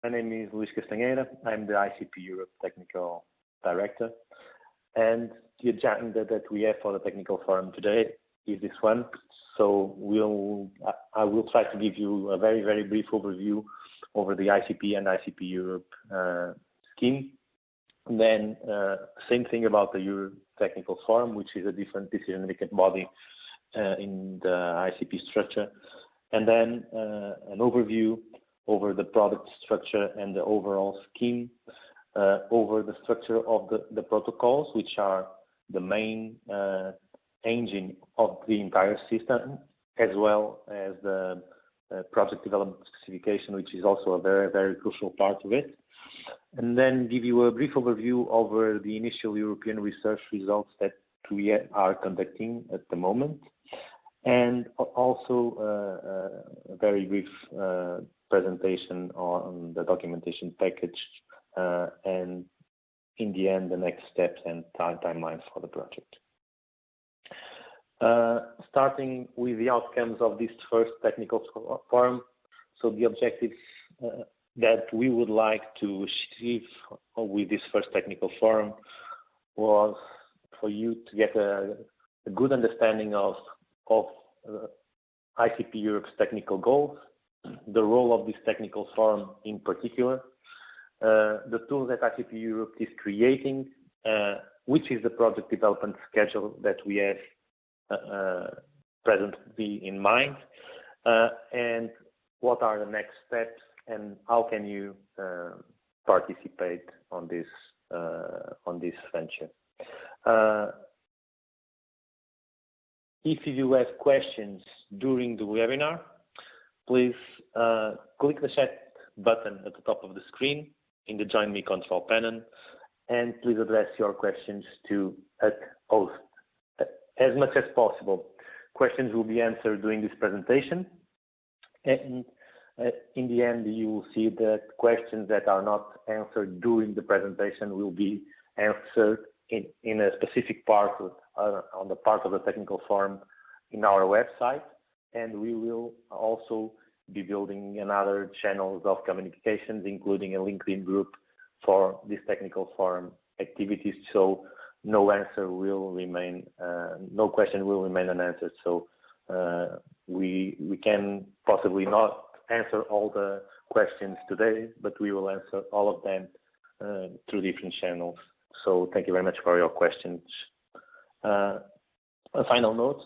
My name is Luís Castanheira. I'm the ICP Europe Technical Director. And the agenda that we have for the Technical Forum today is this one. So I will try to give you a very, very brief overview over the ICP and ICP Europe scheme. And then same thing about the Europe Technical Forum, which is a different decision-making body in the ICP structure. And then an overview over the product structure and the overall scheme, over the structure of the protocols, which are the main engine of the entire system, as well as the project development specification, which is also a very, very crucial part of it. And then give you a brief overview over the initial European research results that we are conducting at the moment. And also a very brief presentation on the documentation package and in the end the next steps and timelines for the project. Starting with the outcomes of this first technical forum. So the objectives that we would like to achieve with this first technical forum was for you to get a good understanding of ICP Europe's technical goals, the role of this technical forum in particular, the tools that ICP Europe is creating, which is the project development schedule that we have presently in mind, and what are the next steps and how can you participate on this venture. If you have questions during the webinar, please click the chat button at the top of the screen in the Join Me control panel, and please address your questions to host. As much as possible, questions will be answered during this presentation, and in the end, you will see that questions that are not answered during the presentation will be answered in a specific part on the part of the technical forum in our website, and we will also be building another channels of communications, including a LinkedIn group for this technical forum activities. So no question will remain unanswered. So we can possibly not answer all the questions today, but we will answer all of them through different channels. So thank you very much for your questions. A final note,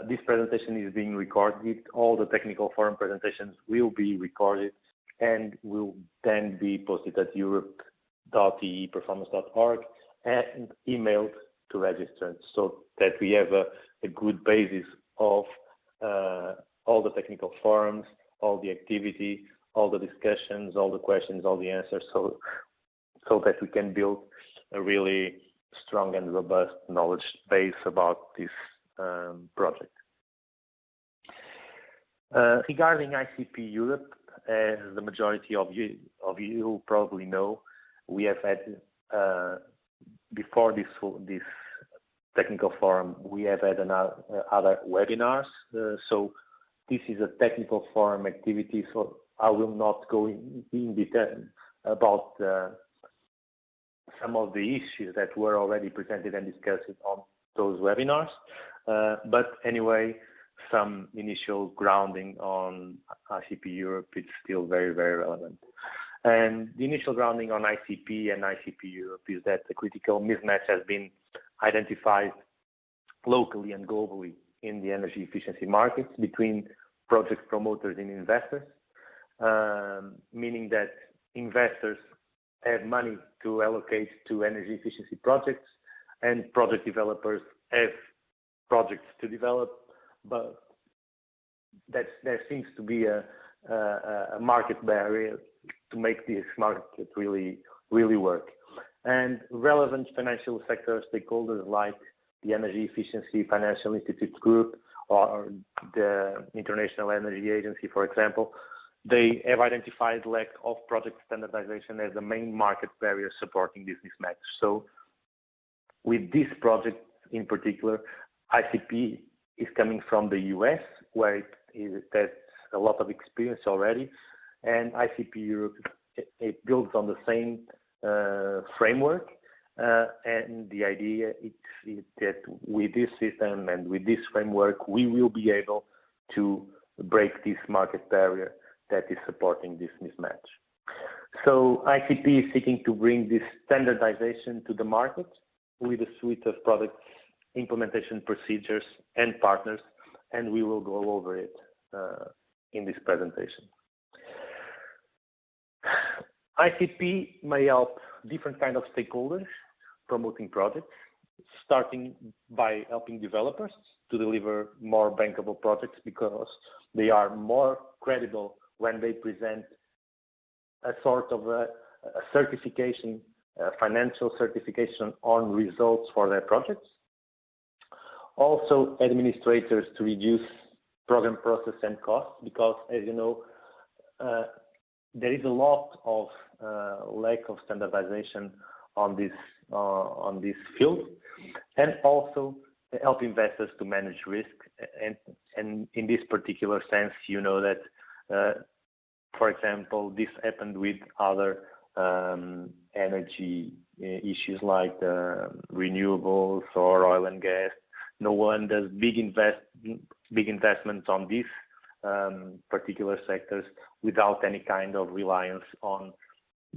this presentation is being recorded. All the technical forum presentations will be recorded and will then be posted at europe.eeperformance.org and emailed to registrants, so that we have a good basis of all the technical forums, all the activity, all the discussions, all the questions, all the answers, so that we can build a really strong and robust knowledge base about this project. Regarding ICP Europe, as the majority of you probably know, we have had before this technical forum, we have had other webinars. So this is a technical forum activity, so I will not go in detail about some of the issues that were already presented and discussed on those webinars. But anyway, some initial grounding on ICP Europe is still very, very relevant. And the initial grounding on ICP and ICP Europe is that the critical mismatch has been identified locally and globally in the energy efficiency markets between project promoters and investors, meaning that investors have money to allocate to energy efficiency projects, and project developers have projects to develop, but there seems to be a market barrier to make this market really work. And relevant financial sector stakeholders like the Energy Efficiency Financial Institute Group or the International Energy Agency, for example, they have identified lack of project standardization as the main market barrier supporting this mismatch. So with this project in particular, ICP is coming from the US, where it has a lot of experience already, and ICP Europe builds on the same framework, and the idea is that with this system and with this framework, we will be able to break this market barrier that is supporting this mismatch. So ICP is seeking to bring this standardization to the market with a suite of products, implementation procedures, and partners, and we will go over it in this presentation. ICP may help different kind of stakeholders promoting projects, starting by helping developers to deliver more bankable projects because they are more credible when they present a sort of a certification, a financial certification on results for their projects. Also, administrators to reduce program process and costs because, as you know, there is a lot of lack of standardization on this field, and also help investors to manage risk. And in this particular sense, you know that, for example, this happened with other energy issues like renewables or oil and gas. No one does big investments on these particular sectors without any kind of reliance on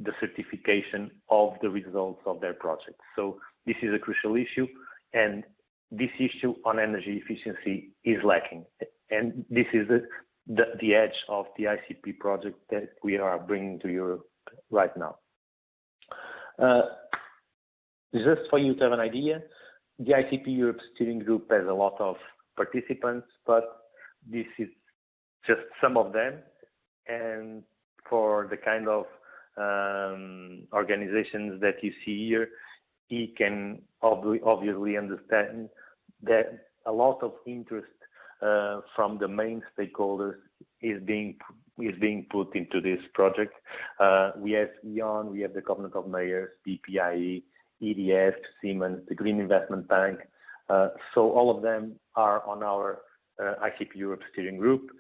the certification of the results of their projects. So this is a crucial issue, and this issue on energy efficiency is lacking. And this is the edge of the ICP project that we are bringing to Europe right now. Just for you to have an idea, the ICP Europe steering group has a lot of participants, but this is just some of them. And for the kind of organizations that you see here, you can obviously understand that a lot of interest from the main stakeholders is being put into this project. We have E.ON, we have the Covenant of Mayors, BPIE, EDF, Siemens, the Green Investment Bank. So all of them are on our ICP Europe steering group.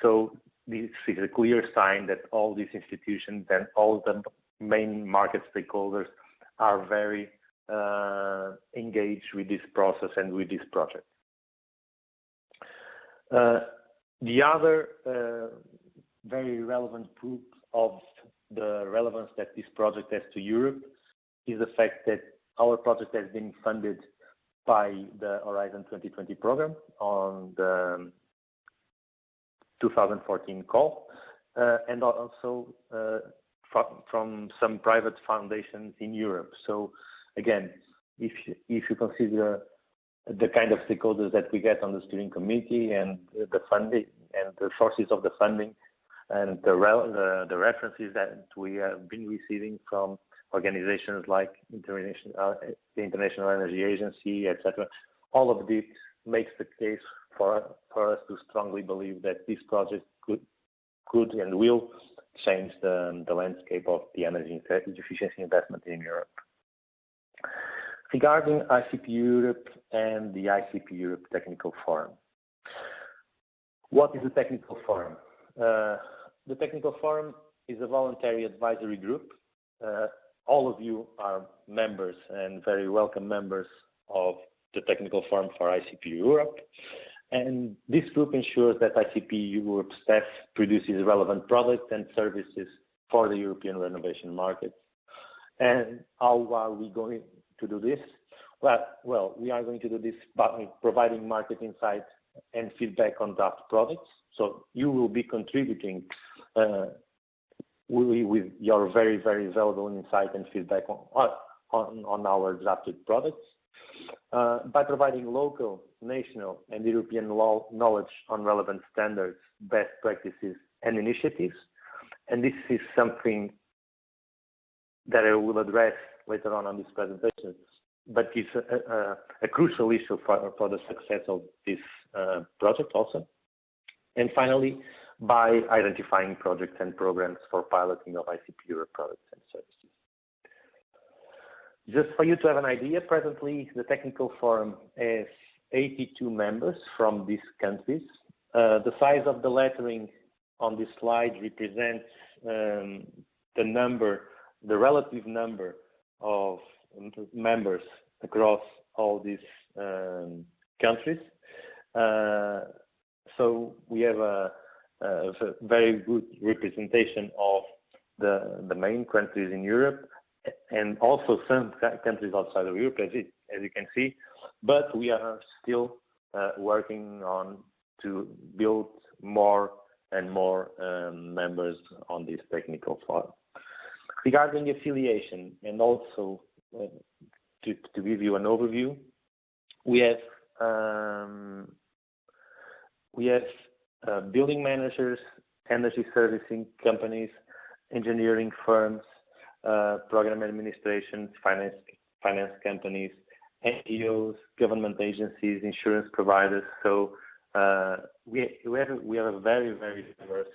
So this is a clear sign that all these institutions and all the main market stakeholders are very engaged with this process and with this project. The other very relevant proof of the relevance that this project has to Europe is the fact that our project has been funded by the Horizon 2020 program on the 2014 call, and also from some private foundations in Europe. So again, if you consider the kind of stakeholders that we get on the steering committee and the funding and the sources of the funding and the references that we have been receiving from organizations like the International Energy Agency, etc., all of this makes the case for us to strongly believe that this project could and will change the landscape of the energy efficiency investment in Europe. Regarding ICP Europe and the ICP Europe Technical Forum. What is the Technical Forum? The Technical Forum is a voluntary advisory group. All of you are members and very welcome members of the Technical Forum for ICP Europe. And this group ensures that ICP Europe staff produces relevant products and services for the European renovation market. And how are we going to do this? Well, we are going to do this by providing market insights and feedback on draft products. So you will be contributing with your very, very valuable insight and feedback on our drafted products. By providing local, national, and European law knowledge on relevant standards, best practices, and initiatives. And this is something that I will address later on this presentation, but it's a crucial issue for the success of this project also. And finally, by identifying projects and programs for piloting of ICP Europe products and services. Just for you to have an idea, presently the Technical Forum has 82 members from these countries. The size of the lettering on this slide represents the number the relative number of members across all these countries. So we have a very good representation of the main countries in Europe, and also some countries outside of Europe, as you can see. But we are still working on to build more and more members on this technical forum. Regarding affiliation, and also to give you an overview, we have building managers, energy servicing companies, engineering firms, program administrations, finance companies, NGOs, government agencies, insurance providers. So we have a very, very diverse,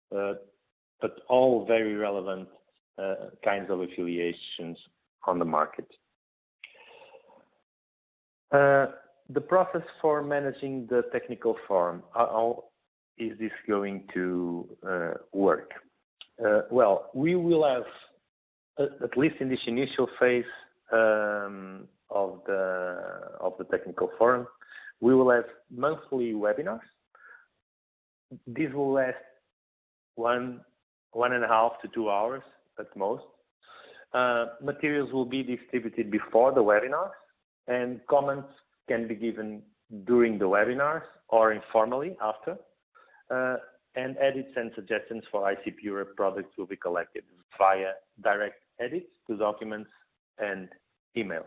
but all very relevant kinds of affiliations on the market. The process for managing the technical forum, how is this going to work? Well, we will have, at least in this initial phase of the technical forum, we will have monthly webinars. These will last 1.5 to 2 hours at most. Materials will be distributed before the webinars, and comments can be given during the webinars or informally after. And edits and suggestions for ICP Europe products will be collected via direct edits to documents and emails.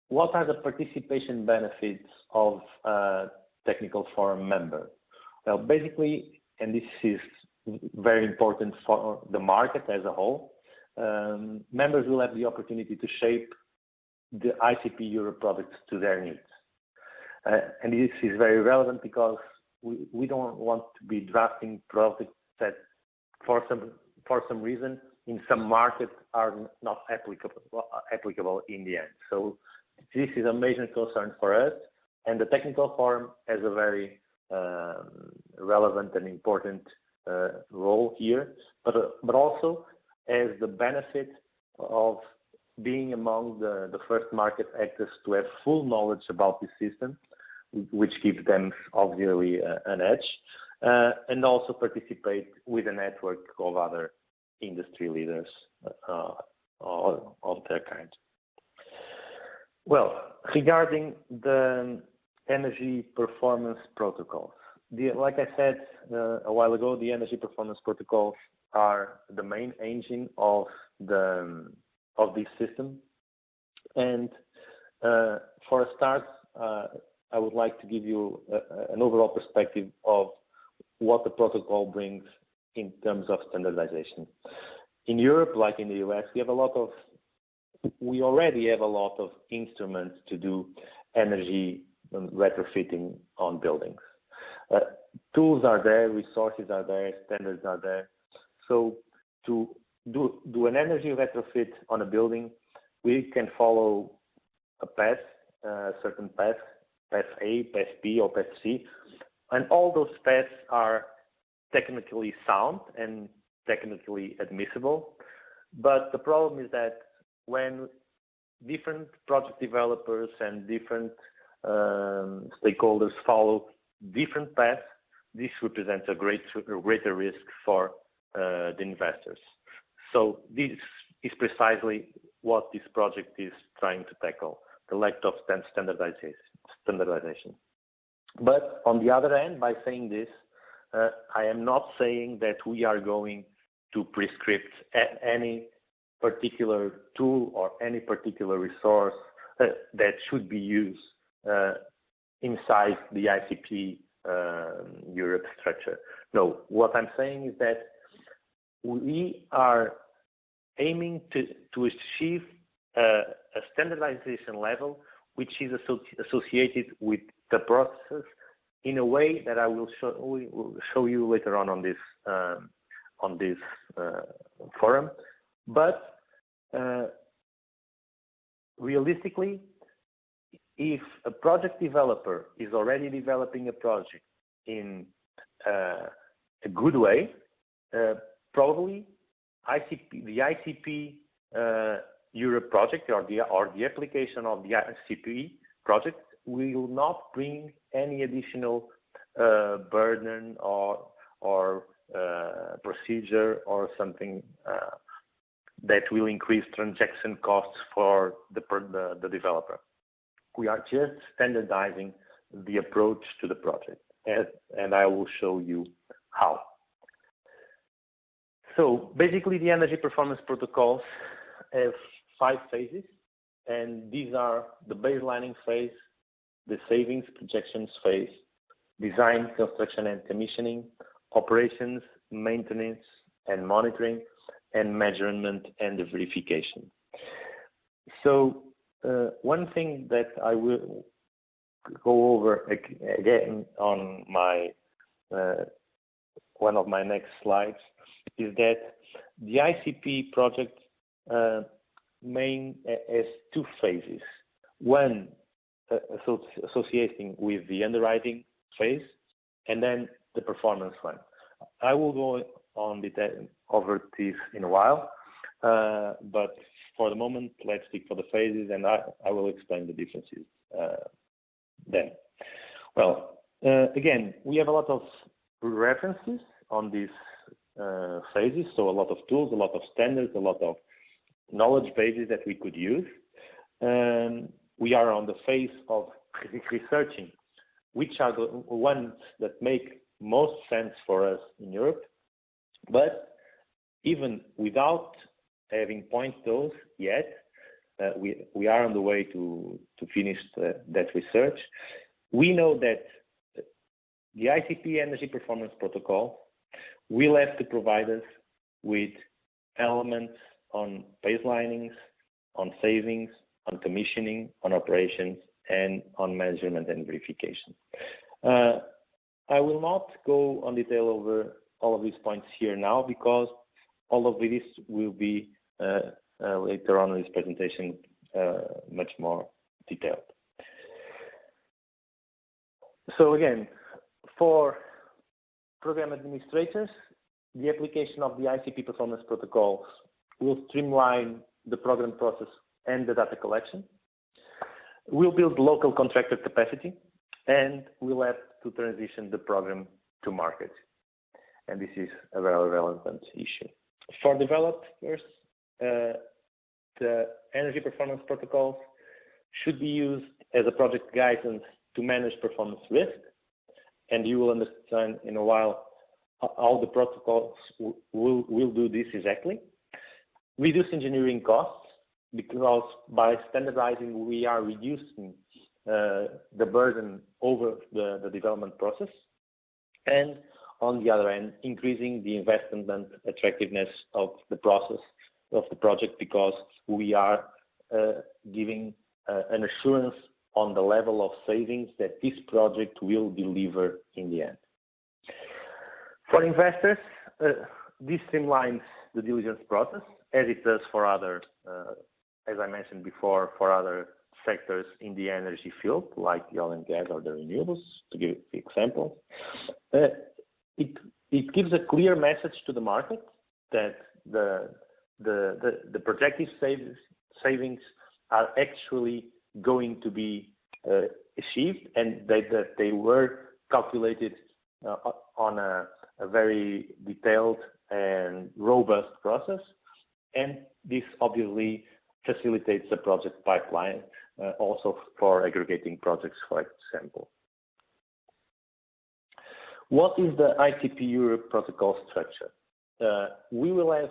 What are the participation benefits of a technical forum member? Well, basically, and this is very important for the market as a whole, members will have the opportunity to shape the ICP Europe products to their needs. And this is very relevant because we don't want to be drafting products that for some reason in some markets are not applicable in the end. So this is a major concern for us, and the technical forum has a very relevant and important role here, but also as the benefit of being among the first market actors to have full knowledge about the system, which gives them obviously an edge, and also participate with a network of other industry leaders of their kind. Well, regarding the energy performance protocols, like I said a while ago, the energy performance protocols are the main engine of this system. And for a start, I would like to give you an overall perspective of what the protocol brings in terms of standardization. In Europe, like in the US, we already have a lot of instruments to do energy retrofitting on buildings. Tools are there, resources are there, standards are there. So to do an energy retrofit on a building, we can follow a path, a certain path, path A, path B, or path C, and all those paths are technically sound and technically admissible. But the problem is that when different project developers and different stakeholders follow different paths, this represents a greater risk for the investors. So this is precisely what this project is trying to tackle, the lack of standardization. But on the other hand, by saying this, I am not saying that we are going to prescribe any particular tool or any particular resource that should be used inside the ICP Europe structure. No, what I'm saying is that we are aiming to achieve a standardization level which is associated with the process in a way that I will show you later on this forum. But realistically, if a project developer is already developing a project in a good way, probably the ICP Europe project or the application of the ICP project will not bring any additional burden or procedure or something that will increase transaction costs for the developer. We are just standardizing the approach to the project, and I will show you how. So basically, the energy performance protocols have 5 phases, and these are the baselining phase, the savings projections phase, design, construction and commissioning, operations, maintenance and monitoring, and measurement and verification. So one thing that I will go over again on my one of my next slides is that the ICP project has 2 phases. One associating with the underwriting phase, and then the performance one. I will go on over this in a while, but for the moment, let's stick for the phases, and I will explain the differences then. Well, again, we have a lot of references on these phases, so a lot of tools, a lot of standards, a lot of knowledge bases that we could use. We are on the phase of researching which are the ones that make most sense for us in Europe. But even without having pointed those yet, we are on the way to finish that research. We know that the ICP Energy Performance Protocol will have to provide us with elements on baselinings, on savings, on commissioning, on operations, and on measurement and verification. I will not go on detail over all of these points here now, because all of this will be later on in this presentation much more detailed. So again, for program administrators, the application of the ICP performance protocols will streamline the program process and the data collection. We'll build local contractor capacity, and we'll have to transition the program to market. And this is a very relevant issue. For developers, the energy performance protocols should be used as a project guidance to manage performance risk. And you will understand in a while how the protocols will do this exactly. Reduce engineering costs, because by standardizing, we are reducing the burden over the development process. And on the other end, increasing the investment attractiveness of the process of the project, because we are giving an assurance on the level of savings that this project will deliver in the end. For investors, this streamlines the diligence process, as it does for other, as I mentioned before, for other sectors in the energy field, like the oil and gas or the renewables, to give examples. It gives a clear message to the market that the projected savings are actually going to be achieved, and that they were calculated on a very detailed and robust process. And this obviously facilitates the project pipeline, also for aggregating projects, for example. What is the ICP Europe protocol structure? We will have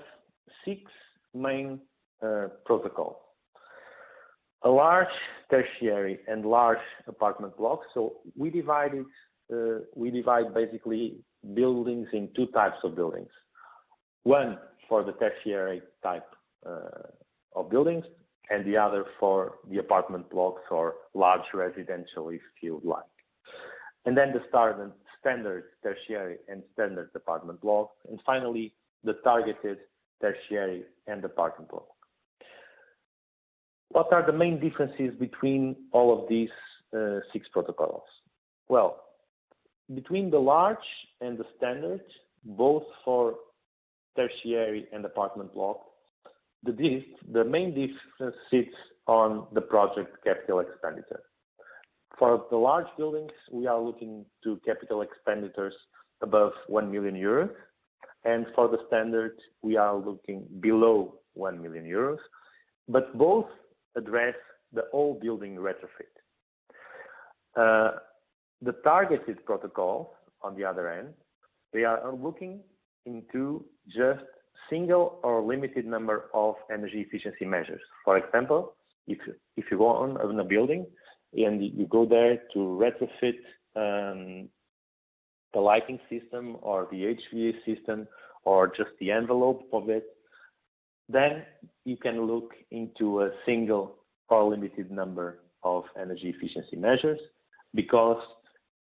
6 main protocols. A large tertiary and large apartment block. So we divide basically buildings in 2 types of buildings. One for the tertiary type of buildings, and the other for the apartment blocks or large residential, if you like. And then the standard tertiary and standard apartment block, and finally the targeted tertiary and apartment block. What are the main differences between all of these 6 protocols? Well, between the large and the standard, both for tertiary and apartment block, the main difference sits on the project capital expenditure. For the large buildings, we are looking to capital expenditures above 1 million euros, and for the standard, we are looking below 1 million euros, but both address the whole building retrofit. The targeted protocols, on the other end, they are looking into just single or limited number of energy efficiency measures. For example, if you go on a building and you go there to retrofit the lighting system or the HVAC system or just the envelope of it, then you can look into a single or limited number of energy efficiency measures, because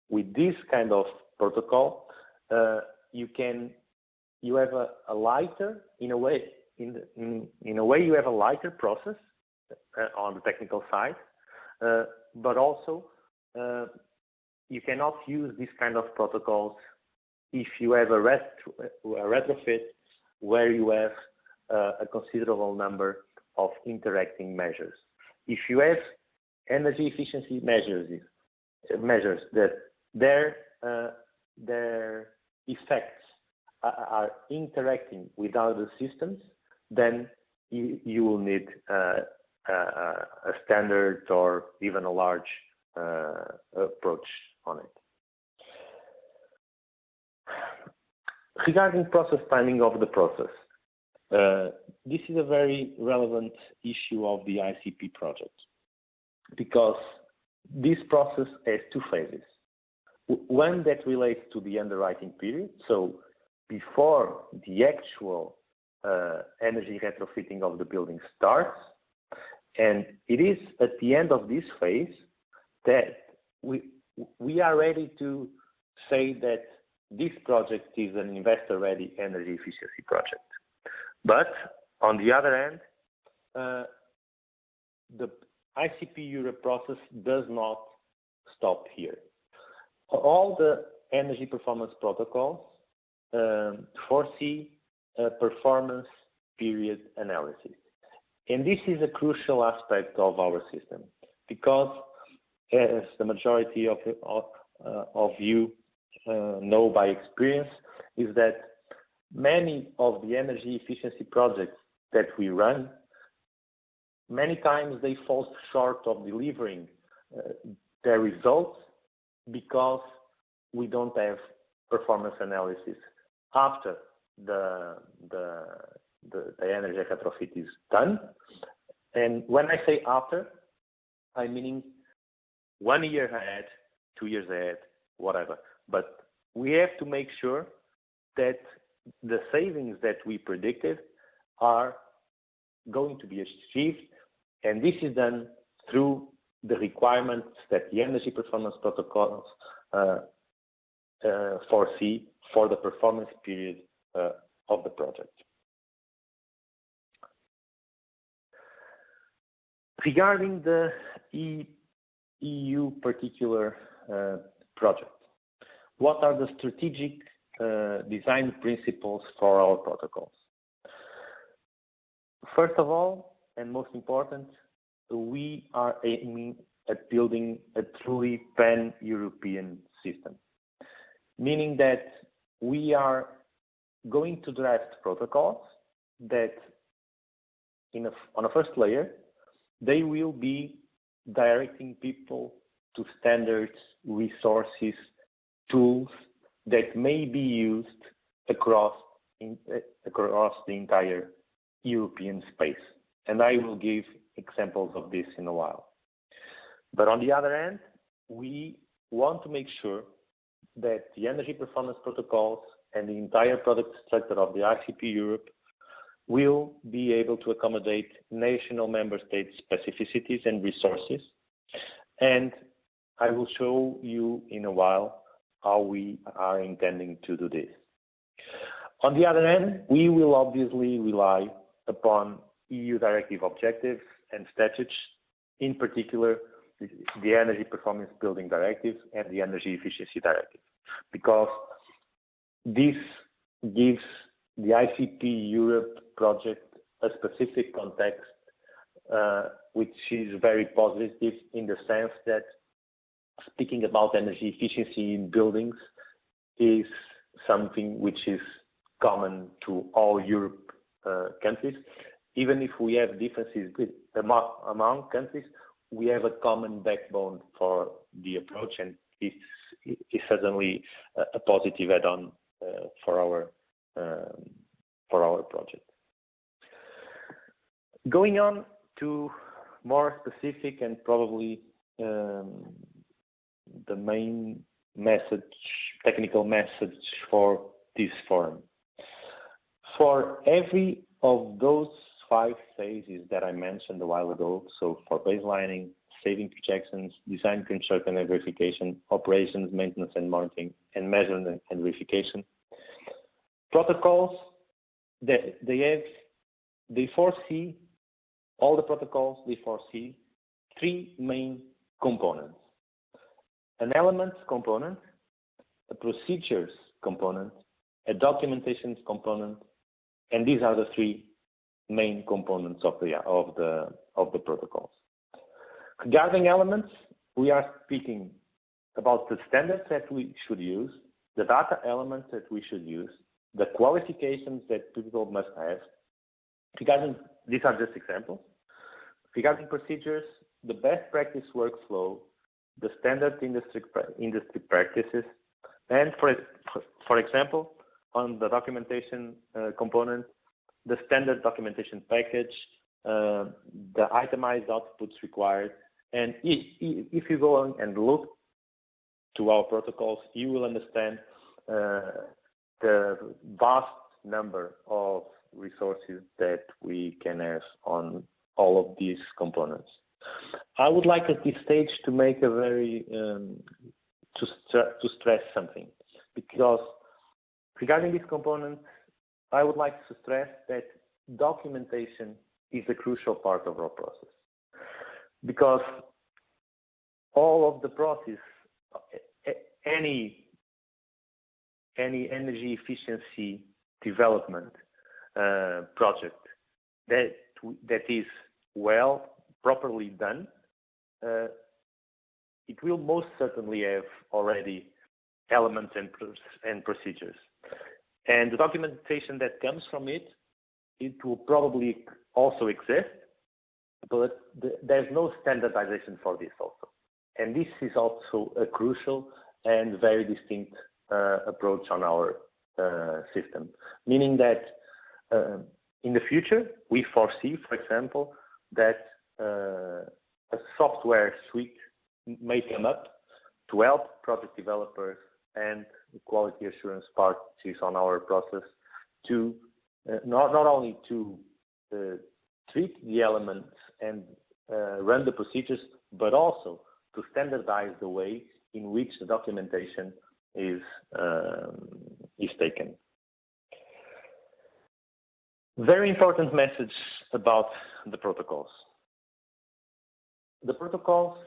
with this kind of protocol, you have a lighter, in a way you have a lighter process on the technical side, but also you cannot use this kind of protocols if you have a retrofit where you have a considerable number of interacting measures. If you have energy efficiency measures that their effects are interacting with other systems, then you will need a standard or even a large approach on it. Regarding process timing of the process, this is a very relevant issue of the ICP project, because this process has two phases. One that relates to the underwriting period, so before the actual energy retrofitting of the building starts, and it is at the end of this phase that we are ready to say that this project is an investor-ready energy efficiency project. But on the other hand, the ICP Europe process does not stop here. All the energy performance protocols foresee a performance period analysis. And this is a crucial aspect of our system, because as the majority of you know by experience, is that many of the energy efficiency projects that we run, many times they fall short of delivering their results because we don't have performance analysis after the energy retrofit is done. And when I say after, I'm meaning 1 year ahead, 2 years ahead, whatever. But we have to make sure that the savings that we predicted are going to be achieved, and this is done through the requirements that the energy performance protocols foresee for the performance period of the project. Regarding the EU particular project, what are the strategic design principles for our protocols? First of all, and most important, we are aiming at building a truly pan-European system, meaning that we are going to draft protocols that on a first layer, they will be directing people to standards, resources, tools that may be used across the entire European space. And I will give examples of this in a while. But on the other hand, we want to make sure that the energy performance protocols and the entire product structure of the ICP Europe will be able to accommodate national member state specificities and resources. And I will show you in a while how we are intending to do this. On the other hand, we will obviously rely upon EU directive objectives and statutes, in particular the Energy Performance Building Directive and the Energy Efficiency Directive, because this gives the ICP Europe project a specific context, which is very positive in the sense that speaking about energy efficiency in buildings is something which is common to all Europe countries. Even if we have differences among countries, we have a common backbone for the approach, and it's certainly a positive add-on for our project. Going on to more specific and probably the main message, technical message for this forum. For every of those 5 phases that I mentioned a while ago, so for baselining, saving projections, design, construction and verification, operations, maintenance and monitoring, and measurement and verification, protocols that they foresee, all the protocols, they foresee 3 main components: an elements component, a procedures component, a documentation component, and these are the 3 main components of the protocols. Regarding elements, we are speaking about the standards that we should use, the data elements that we should use, the qualifications that people must have. Regarding, these are just examples. Regarding procedures, the best practice workflow, the standard industry practices, and for example, on the documentation component, the standard documentation package, the itemized outputs required. And if you go on and look to our protocols, you will understand the vast number of resources that we can have on all of these components. I would like at this stage to make a very, to stress something, because regarding these components, I would like to stress that documentation is a crucial part of our process, because all of the process, any energy efficiency development project that is properly done, it will most certainly have already elements and procedures. And the documentation that comes from it will probably also exist, but there's no standardization for this also. And this is also a crucial and very distinct approach on our system, meaning that in the future, we foresee, for example, that a software suite may come up to help project developers and quality assurance parties on our process to not only to treat the elements and run the procedures, but also to standardize the way in which the documentation is taken. Very important message about the protocols. The protocols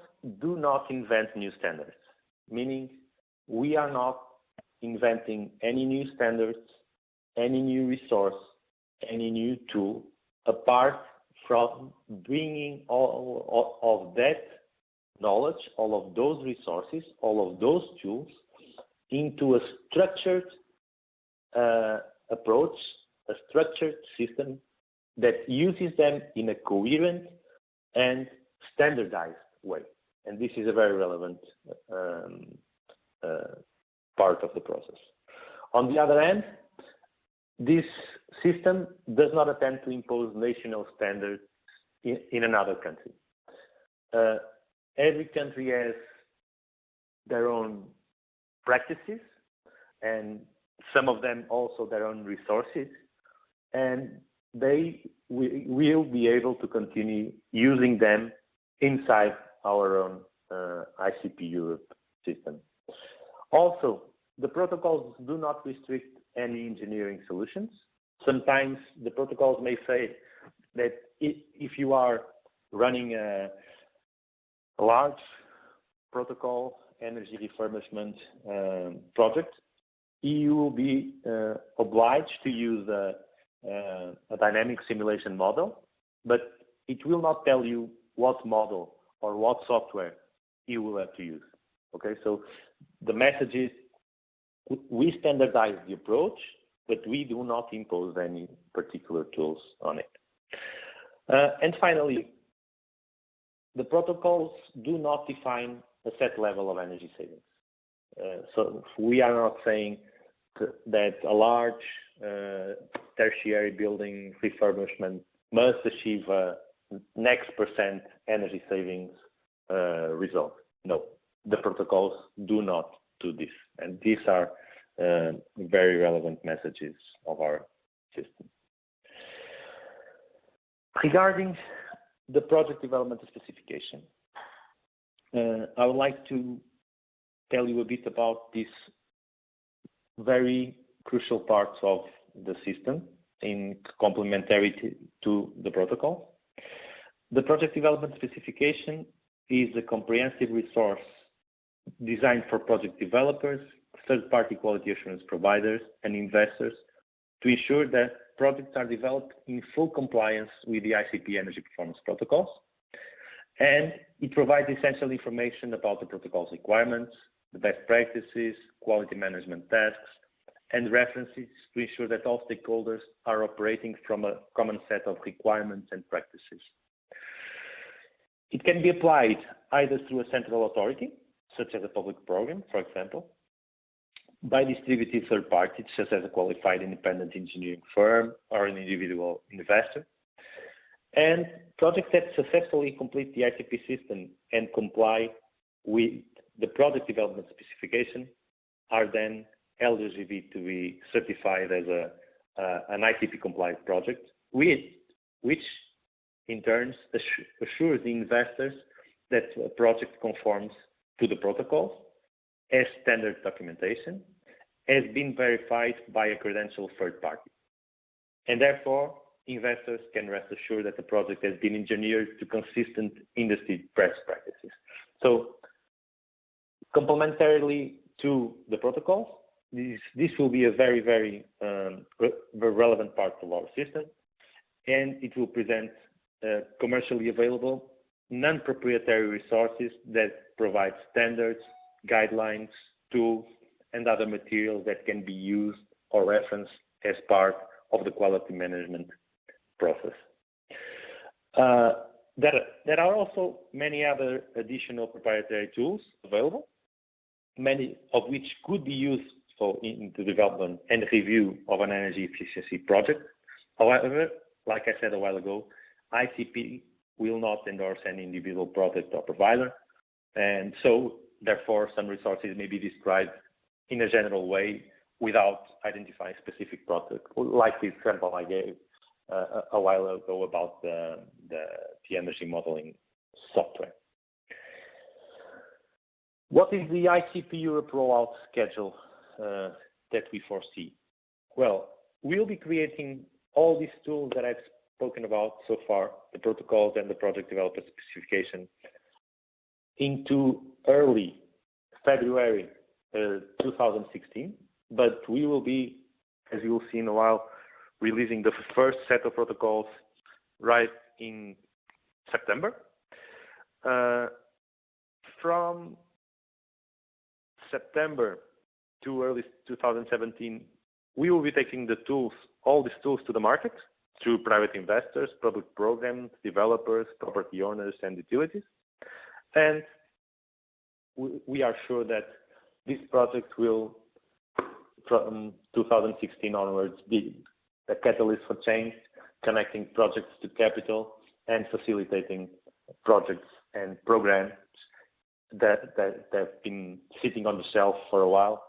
do not invent new standards, meaning we are not inventing any new standards, any new resource, any new tool, apart from bringing all of that knowledge, all of those resources, all of those tools into a structured approach, a structured system that uses them in a coherent and standardized way. And this is a very relevant part of the process. On the other hand, this system does not attempt to impose national standards in another country. Every country has their own practices, and some of them also their own resources, and they will be able to continue using them inside our own ICP Europe system. Also, the protocols do not restrict any engineering solutions. Sometimes the protocols may say that if you are running a large protocol energy refurbishment project, you will be obliged to use a dynamic simulation model, but it will not tell you what model or what software you will have to use. Okay, so the message is we standardize the approach, but we do not impose any particular tools on it. And finally, the protocols do not define a set level of energy savings. So we are not saying that a large tertiary building refurbishment must achieve a next percent energy savings result. No, the protocols do not do this. And these are very relevant messages of our system. Regarding the project development specification, I would like to tell you a bit about these very crucial parts of the system in complementarity to the protocol. The project development specification is a comprehensive resource designed for project developers, third-party quality assurance providers, and investors to ensure that projects are developed in full compliance with the ICP energy performance protocols. And it provides essential information about the protocol's requirements, the best practices, quality management tasks, and references to ensure that all stakeholders are operating from a common set of requirements and practices. It can be applied either through a central authority, such as a public program, for example, by distributed third parties, such as a qualified independent engineering firm or an individual investor. And projects that successfully complete the ICP system and comply with the project development specification are then eligible to be certified as an ICP compliant project, which in turn assures the investors that a project conforms to the protocols as standard documentation, has been verified by a credentialed third party. And therefore, investors can rest assured that the project has been engineered to consistent industry best practices. So, complementarily to the protocols, this will be a very, very relevant part of our system, and it will present commercially available non-proprietary resources that provide standards, guidelines, tools, and other materials that can be used or referenced as part of the quality management process. There are also many other additional proprietary tools available, many of which could be used in the development and review of an energy efficiency project. However, like I said a while ago, ICP will not endorse any individual product or provider, and so therefore some resources may be described in a general way without identifying specific product, like the example I gave a while ago about the energy modeling software. What is the ICP Europe rollout schedule that we foresee? Well, we'll be creating all these tools that I've spoken about so far, the protocols and the project developer specification, into early February 2016, but we will be, as you will see in a while, releasing the first set of protocols right in September. From September to early 2017, we will be taking the tools, all these tools to the market through private investors, public programs, developers, property owners, and utilities. And we are sure that this project will, from 2016 onwards, be a catalyst for change, connecting projects to capital and facilitating projects and programs that have been sitting on the shelf for a while.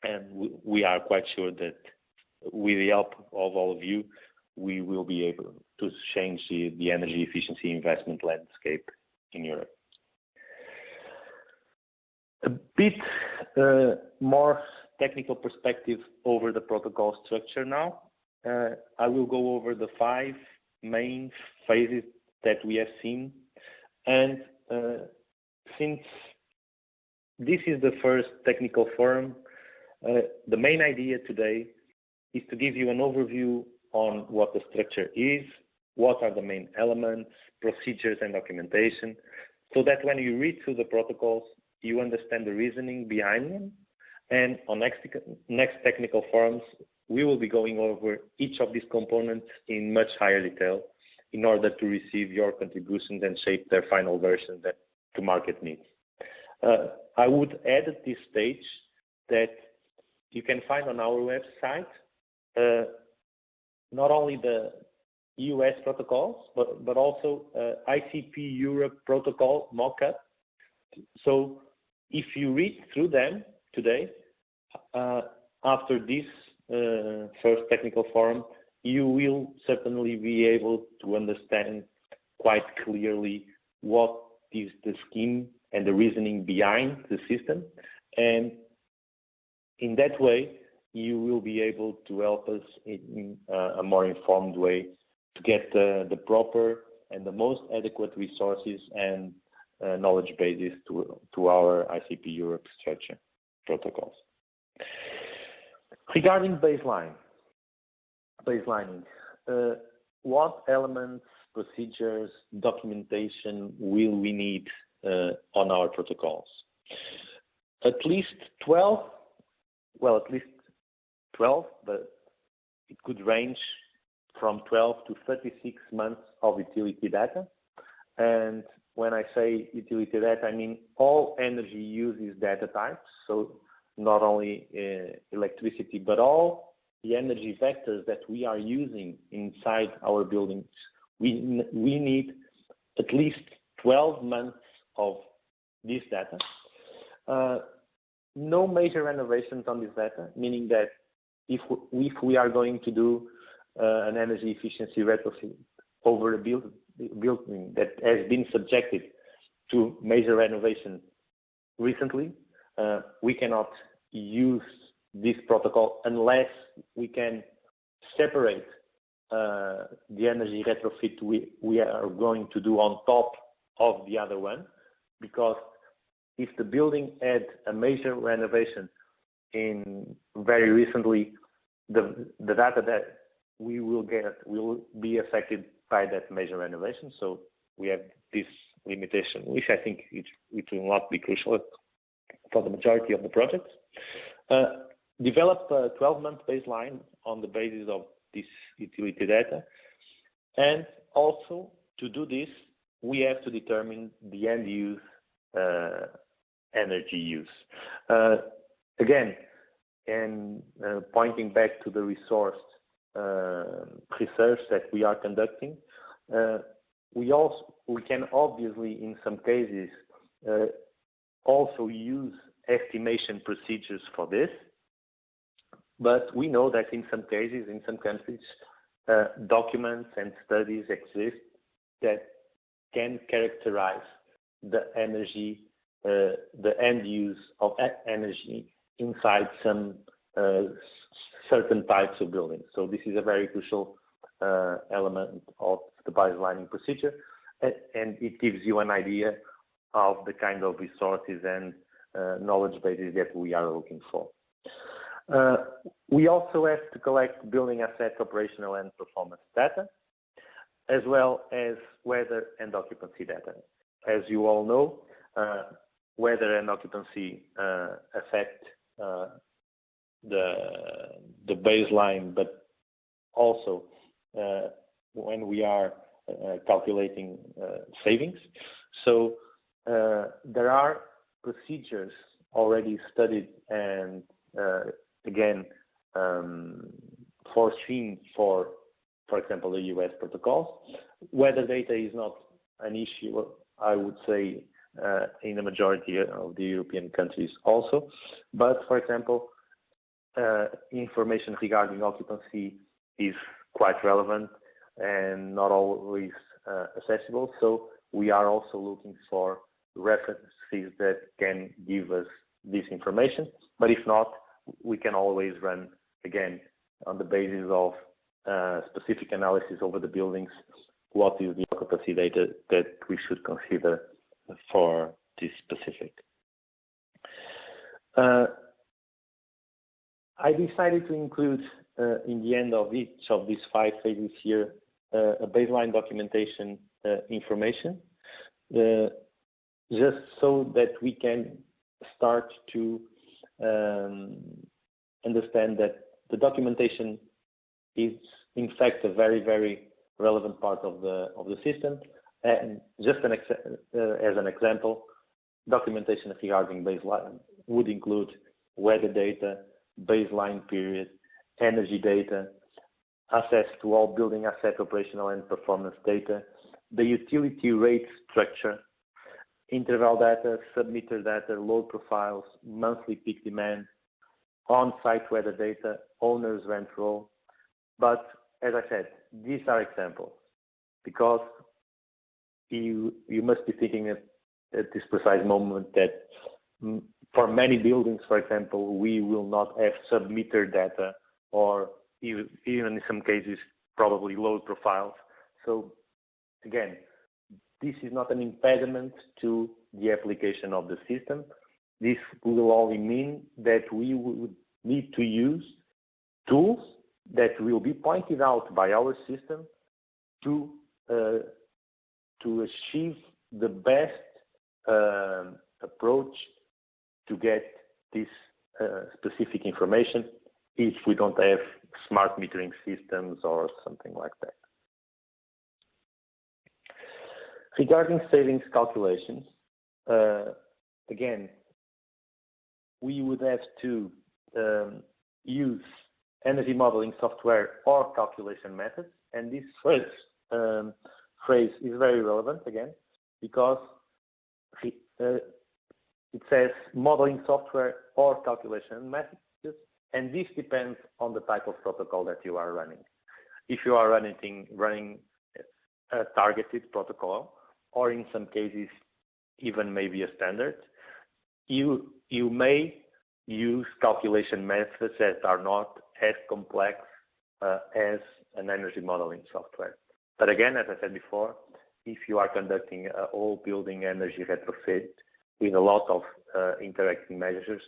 And we are quite sure that with the help of all of you, we will be able to change the energy efficiency investment landscape in Europe. A bit more technical perspective over the protocol structure now. I will go over the 5 main phases that we have seen. And since this is the first technical forum, The main idea today is to give you an overview on what the structure is, what are the main elements, procedures and documentation, so that when you read through the protocols, you understand the reasoning behind them. And on next technical forums, we will be going over each of these components in much higher detail in order to receive your contributions and shape their final version that the market needs. I would add at this stage that you can find on our website not only the US protocols, but also ICP Europe protocol mockup. So if you read through them today, after this first technical forum, you will certainly be able to understand quite clearly what is the scheme and the reasoning behind the system. And in that way, you will be able to help us in a more informed way to get the proper and the most adequate resources and knowledge bases to our ICP Europe structure protocols. Regarding baselining, what elements, procedures, documentation will we need on our protocols? At least 12, but it could range from 12 to 36 months of utility data. And when I say utility data, I mean all energy uses data types. So not only electricity, but all the energy vectors that we are using inside our buildings. We need at least 12 months of this data. No major renovations on this data, meaning that if we are going to do an energy efficiency retrofit over a building that has been subjected to major renovation recently, we cannot use this protocol unless we can separate the energy retrofit we are going to do on top of the other one, because if the building had a major renovation in very recently, the data that we will get will be affected by that major renovation. So we have this limitation, which I think it will not be crucial for the majority of the projects. Develop a 12-month baseline on the basis of this utility data. And also, to do this, we have to determine the end use energy use. Again, and pointing back to the resource research that we are conducting, we can obviously, in some cases, also use estimation procedures for this. But we know that in some cases, in some countries, documents and studies exist that can characterize the energy, the end use of energy inside some certain types of buildings. So this is a very crucial element of the baselining procedure, and it gives you an idea of the kind of resources and knowledge bases that we are looking for. We also have to collect building asset operational and performance data, as well as weather and occupancy data. As you all know, weather and occupancy affect the baseline, but also when we are calculating savings. So there are procedures already studied and again foreseen for example, the US protocols. Weather data is not an issue, I would say, in the majority of the European countries also. But for example, information regarding occupancy is quite relevant and not always accessible. So we are also looking for references that can give us this information. But if not, we can always run, again, on the basis of specific analysis over the buildings, what is the occupancy data that we should consider for this specific. I decided to include in the end of each of these 5 phases here a baseline documentation information, just so that we can start to understand that the documentation is in fact a very, very relevant part of the system. And just as an example, documentation regarding baseline would include weather data, baseline period, energy data, access to all building asset operational and performance data, the utility rate structure, interval data, submitter data, load profiles, monthly peak demand, on-site weather data, owner's rent roll. But as I said, these are examples, because you must be thinking at this precise moment that for many buildings, for example, we will not have submitter data, or even in some cases, probably load profiles. So again, this is not an impediment to the application of the system. This will only mean that we would need to use tools that will be pointed out by our system to achieve the best approach to get this specific information if we don't have smart metering systems or something like that. Regarding savings calculations, again, we would have to use energy modeling software or calculation methods, and this phrase is very relevant again, because it says modeling software or calculation methods, and this depends on the type of protocol that you are running. If you are running a targeted protocol, or in some cases even maybe a standard, you may use calculation methods that are not as complex as an energy modeling software. But again, as I said before, if you are conducting a whole building energy retrofit with a lot of interacting measures,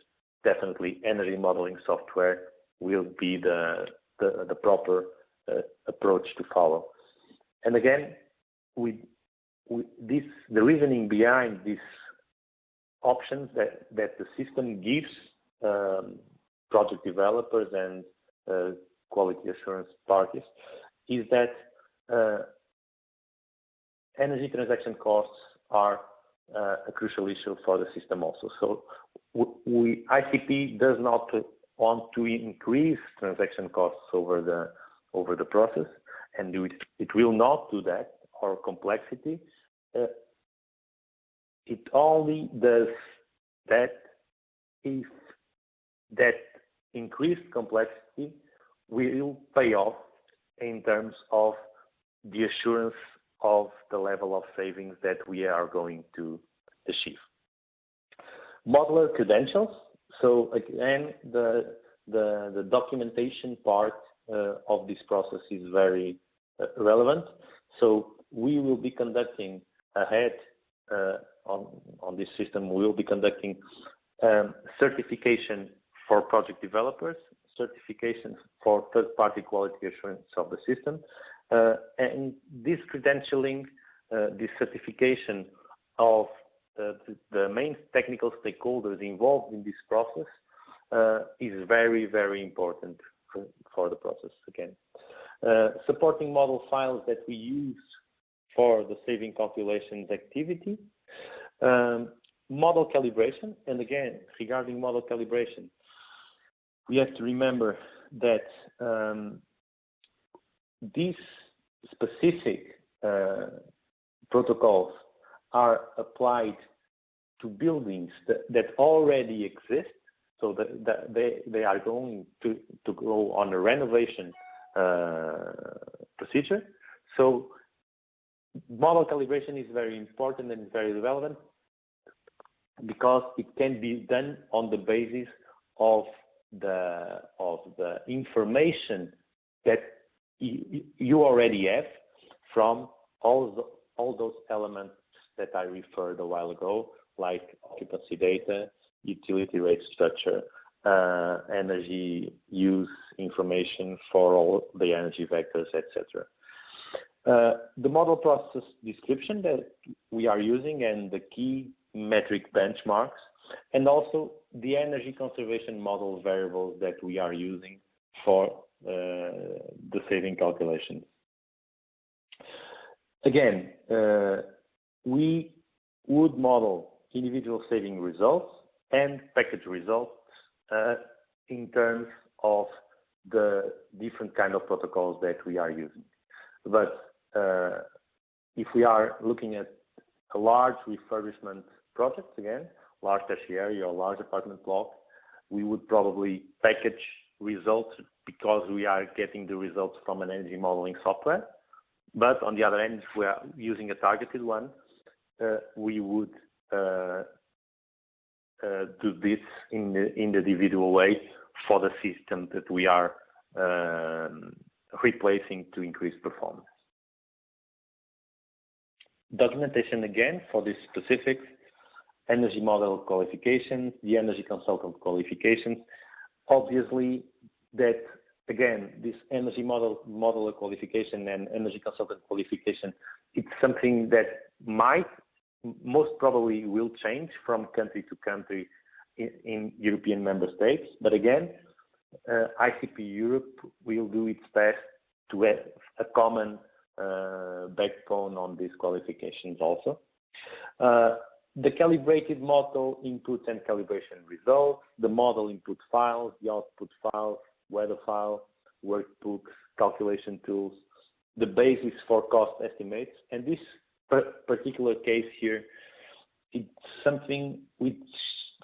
definitely energy modeling software will be the proper approach to follow. And again, the reasoning behind these options that the system gives project developers and quality assurance parties is that energy transaction costs are a crucial issue for the system also. So ICP does not want to increase transaction costs over the process, and it will not do that, or complexity. It only does that if that increased complexity will pay off in terms of the assurance of the level of savings that we are going to achieve. Modeler credentials. So again, the documentation part of this process is very relevant. So we will be conducting ahead on this system. We will be conducting certification for project developers, certifications for third-party quality assurance of the system, and this credentialing, this certification of the main technical stakeholders involved in this process is very, very important for the process again. Supporting model files that we use for the saving calculations activity, model calibration, and again, regarding model calibration, we have to remember that these specific protocols are applied to buildings that already exist, so that they are going to go on a renovation procedure. So model calibration is very important and very relevant because it can be done on the basis of the information that you already have from all those elements that I referred a while ago, like occupancy data, utility rate structure, energy use information for all the energy vectors, etc. The model process description that we are using and the key metric benchmarks, and also the energy conservation model variables that we are using for the saving calculations. Again, we would model individual saving results and package results in terms of the different kind of protocols that we are using. But if we are looking at a large refurbishment project, again, large tertiary or large apartment block, we would probably package results because we are getting the results from an energy modeling software. But on the other end, if we are using a targeted one, we would do this in the individual way for the system that we are replacing to increase performance. Documentation again for this specific energy model qualifications, the energy consultant qualifications. Obviously, that again, this energy modeler qualification and energy consultant qualification, it's something that most probably will change from country to country in European member states. But again, ICP Europe will do its best to have a common backbone on these qualifications also. The calibrated model inputs and calibration results, the model input files, the output files, weather file, workbooks, calculation tools, the basis for cost estimates. And this particular case here, it's something which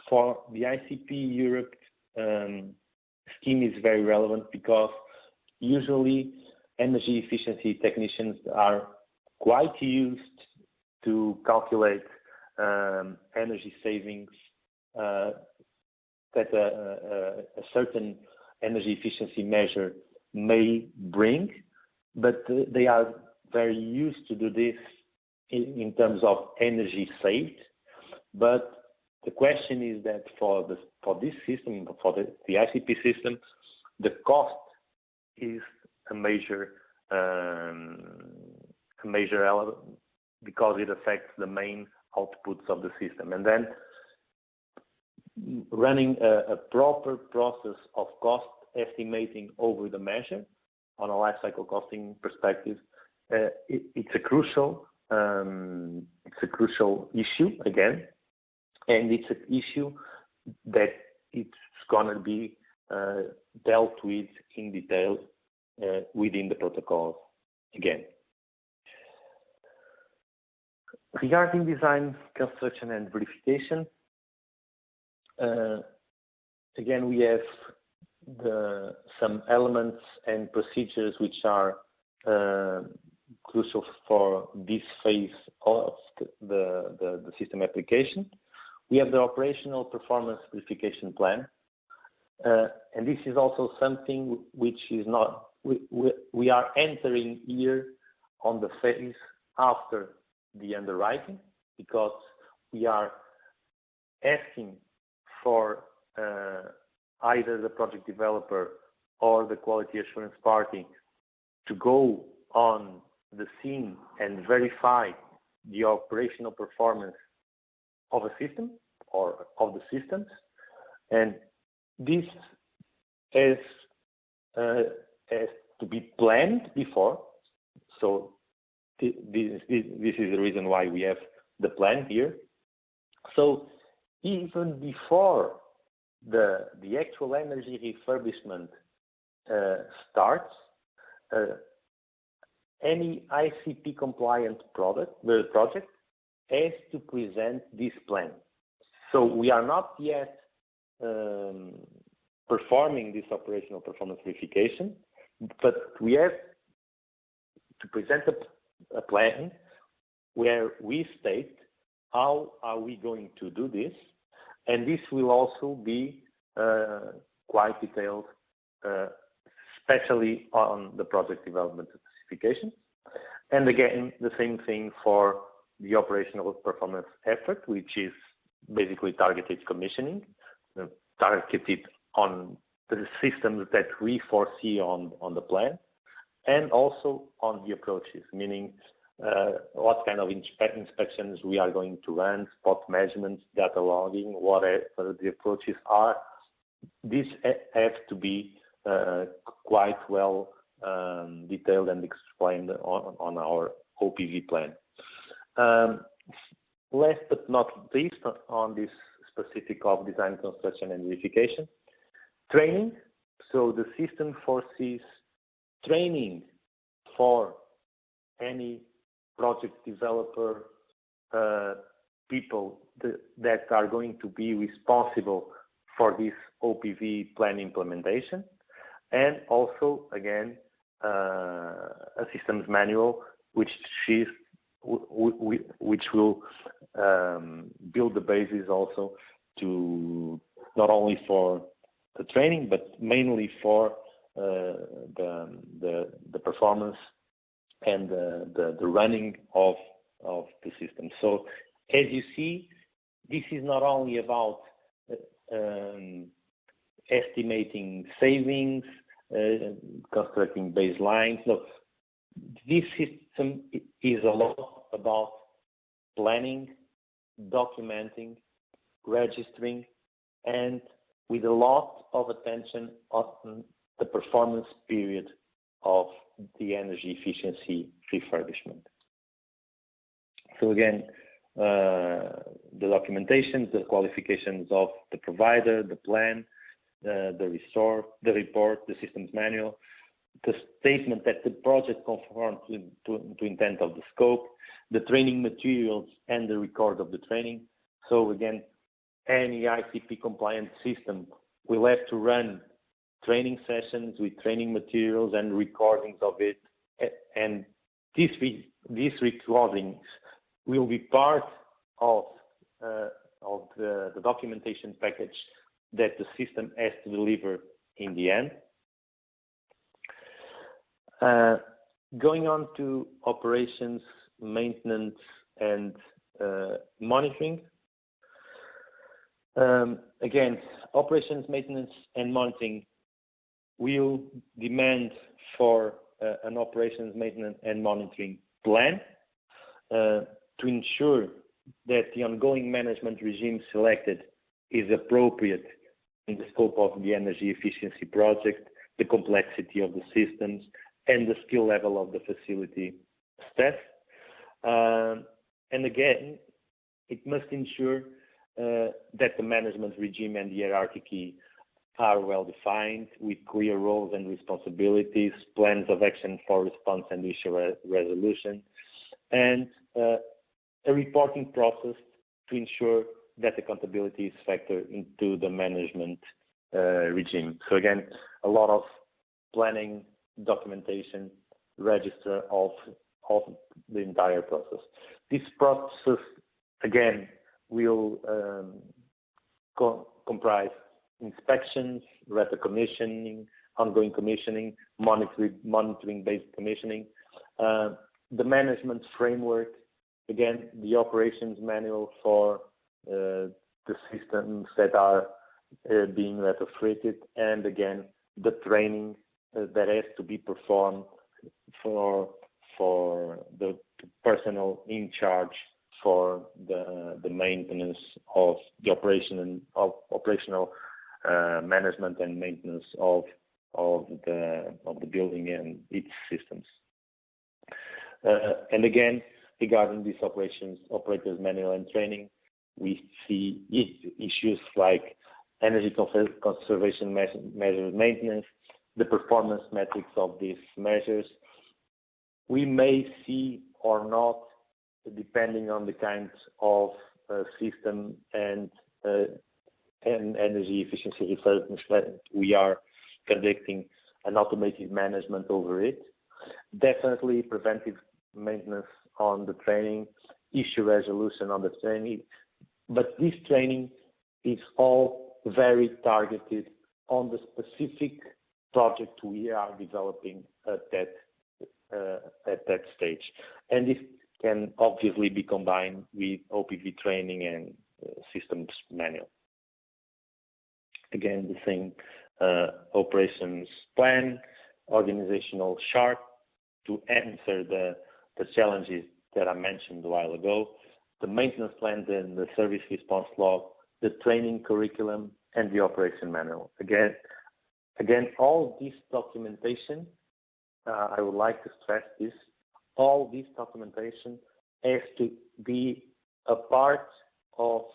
for the ICP Europe scheme is very relevant, because usually energy efficiency technicians are quite used to calculate energy savings that a certain energy efficiency measure may bring, but they are very used to do this in terms of energy saved. But the question is that for this system, for the ICP system, the cost is a major element, because it affects the main outputs of the system. And then running a proper process of cost estimating over the measure on a life cycle costing perspective, it's a crucial issue again, and it's an issue that it's going to be dealt with in detail within the protocols again. Regarding design, construction, and verification, again, we have some elements and procedures which are crucial for this phase of the system application. We have the operational performance verification plan, and this is also something which is not, we are entering here on the phase after the underwriting, because we are asking for either the project developer or the quality assurance party to go on the scene and verify the operational performance of a system or of the systems, and this has to be planned before. So this is the reason why we have the plan here. So even before the actual energy refurbishment starts, any ICP compliant project has to present this plan. So we are not yet performing this operational performance verification, but we have to present a plan where we state how are we going to do this, and this will also be quite detailed, especially on the project development specifications. And again, the same thing for the operational performance effort, which is basically targeted commissioning, targeted on the systems that we foresee on the plan, and also on the approaches, meaning what kind of inspections we are going to run, spot measurements, data logging, whatever the approaches are. These have to be quite well detailed and explained on our OPV plan. Last but not least, on this specific of design, construction, and verification, training. So the system foresees training for any project developer, people that are going to be responsible for this OPV plan implementation, and also, again, a systems manual which will build the basis also to not only for the training but mainly for the performance and the running of the system. So as you see, this is not only about estimating savings, constructing baselines. No, this system is a lot about planning, documenting, registering, and with a lot of attention on the performance period of the energy efficiency refurbishment. So again, the documentation, the qualifications of the provider, the plan, the report, the systems manual, the statement that the project conforms to intent of the scope, the training materials, and the record of the training. So again, any ICP compliant system will have to run training sessions with training materials and recordings of it, and these recordings will be part of the documentation package that the system has to deliver in the end. Going on to operations, maintenance, and monitoring. Again, operations, maintenance, and monitoring will demand for an operations, maintenance, and monitoring plan to ensure that the ongoing management regime selected is appropriate in the scope of the energy efficiency project, the complexity of the systems, and the skill level of the facility staff. And again, it must ensure that the management regime and the hierarchy are well defined with clear roles and responsibilities, plans of action for response and issue resolution, and a reporting process to ensure that accountability is factored into the management regime. So again, a lot of planning, documentation, register of the entire process. This process, again, will comprise inspections, rapid commissioning, ongoing commissioning, monitoring-based commissioning, the management framework, again, the operations manual for the systems that are being retrofitted, and again, the training that has to be performed for the personnel in charge for the maintenance of the operational management and maintenance of the building and its systems. And again, regarding these operators manual and training, we see issues like energy conservation measures maintenance, the performance metrics of these measures. We may see or not, depending on the kind of system and energy efficiency refurbishment we are conducting, an automated management over it. Definitely preventive maintenance on the training, issue resolution on the training, but this training is all very targeted on the specific project we are developing at that stage. And this can obviously be combined with OPV training and systems manual. Again, the same operations plan, organizational chart to answer the challenges that I mentioned a while ago, the maintenance plan, then the service response log, the training curriculum, and the operation manual. Again, all this documentation, I would like to stress this, all this documentation has to be a part of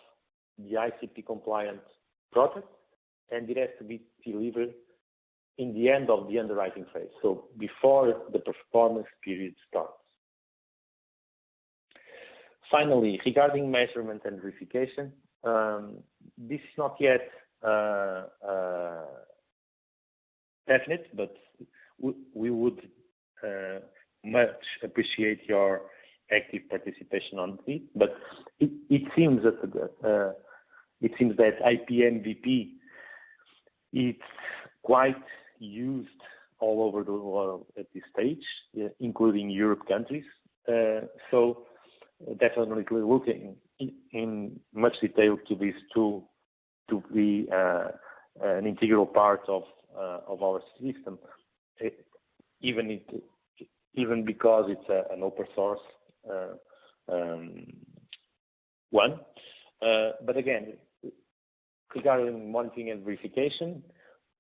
the ICP compliant project, and it has to be delivered in the end of the underwriting phase, so before the performance period starts. Finally, regarding measurement and verification, this is not yet definite, but we would much appreciate your active participation on it. But it seems that IPMVP is quite used all over the world at this stage, including Europe countries. So definitely looking in much detail to this tool to be an integral part of our system, even because it's an open source one. But again, regarding monitoring and verification,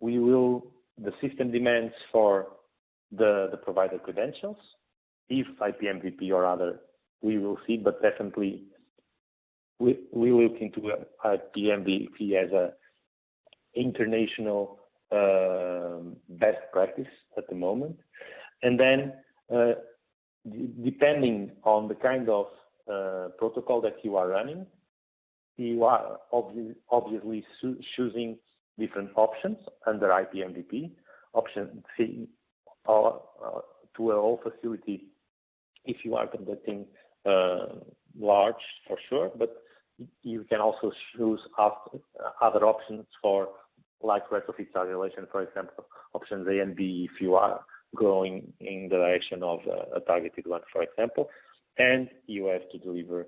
the system demands for the provider credentials. If IPMVP or other, we will see, but definitely we look into IPMVP as a international best practice at the moment. And then depending on the kind of protocol that you are running, you are obviously choosing different options under IPMVP. Option C to a whole facility if you are conducting large, for sure, but you can also choose other options for like retrofit simulation, for example, options A and B if you are going in the direction of a targeted one, for example, and you have to deliver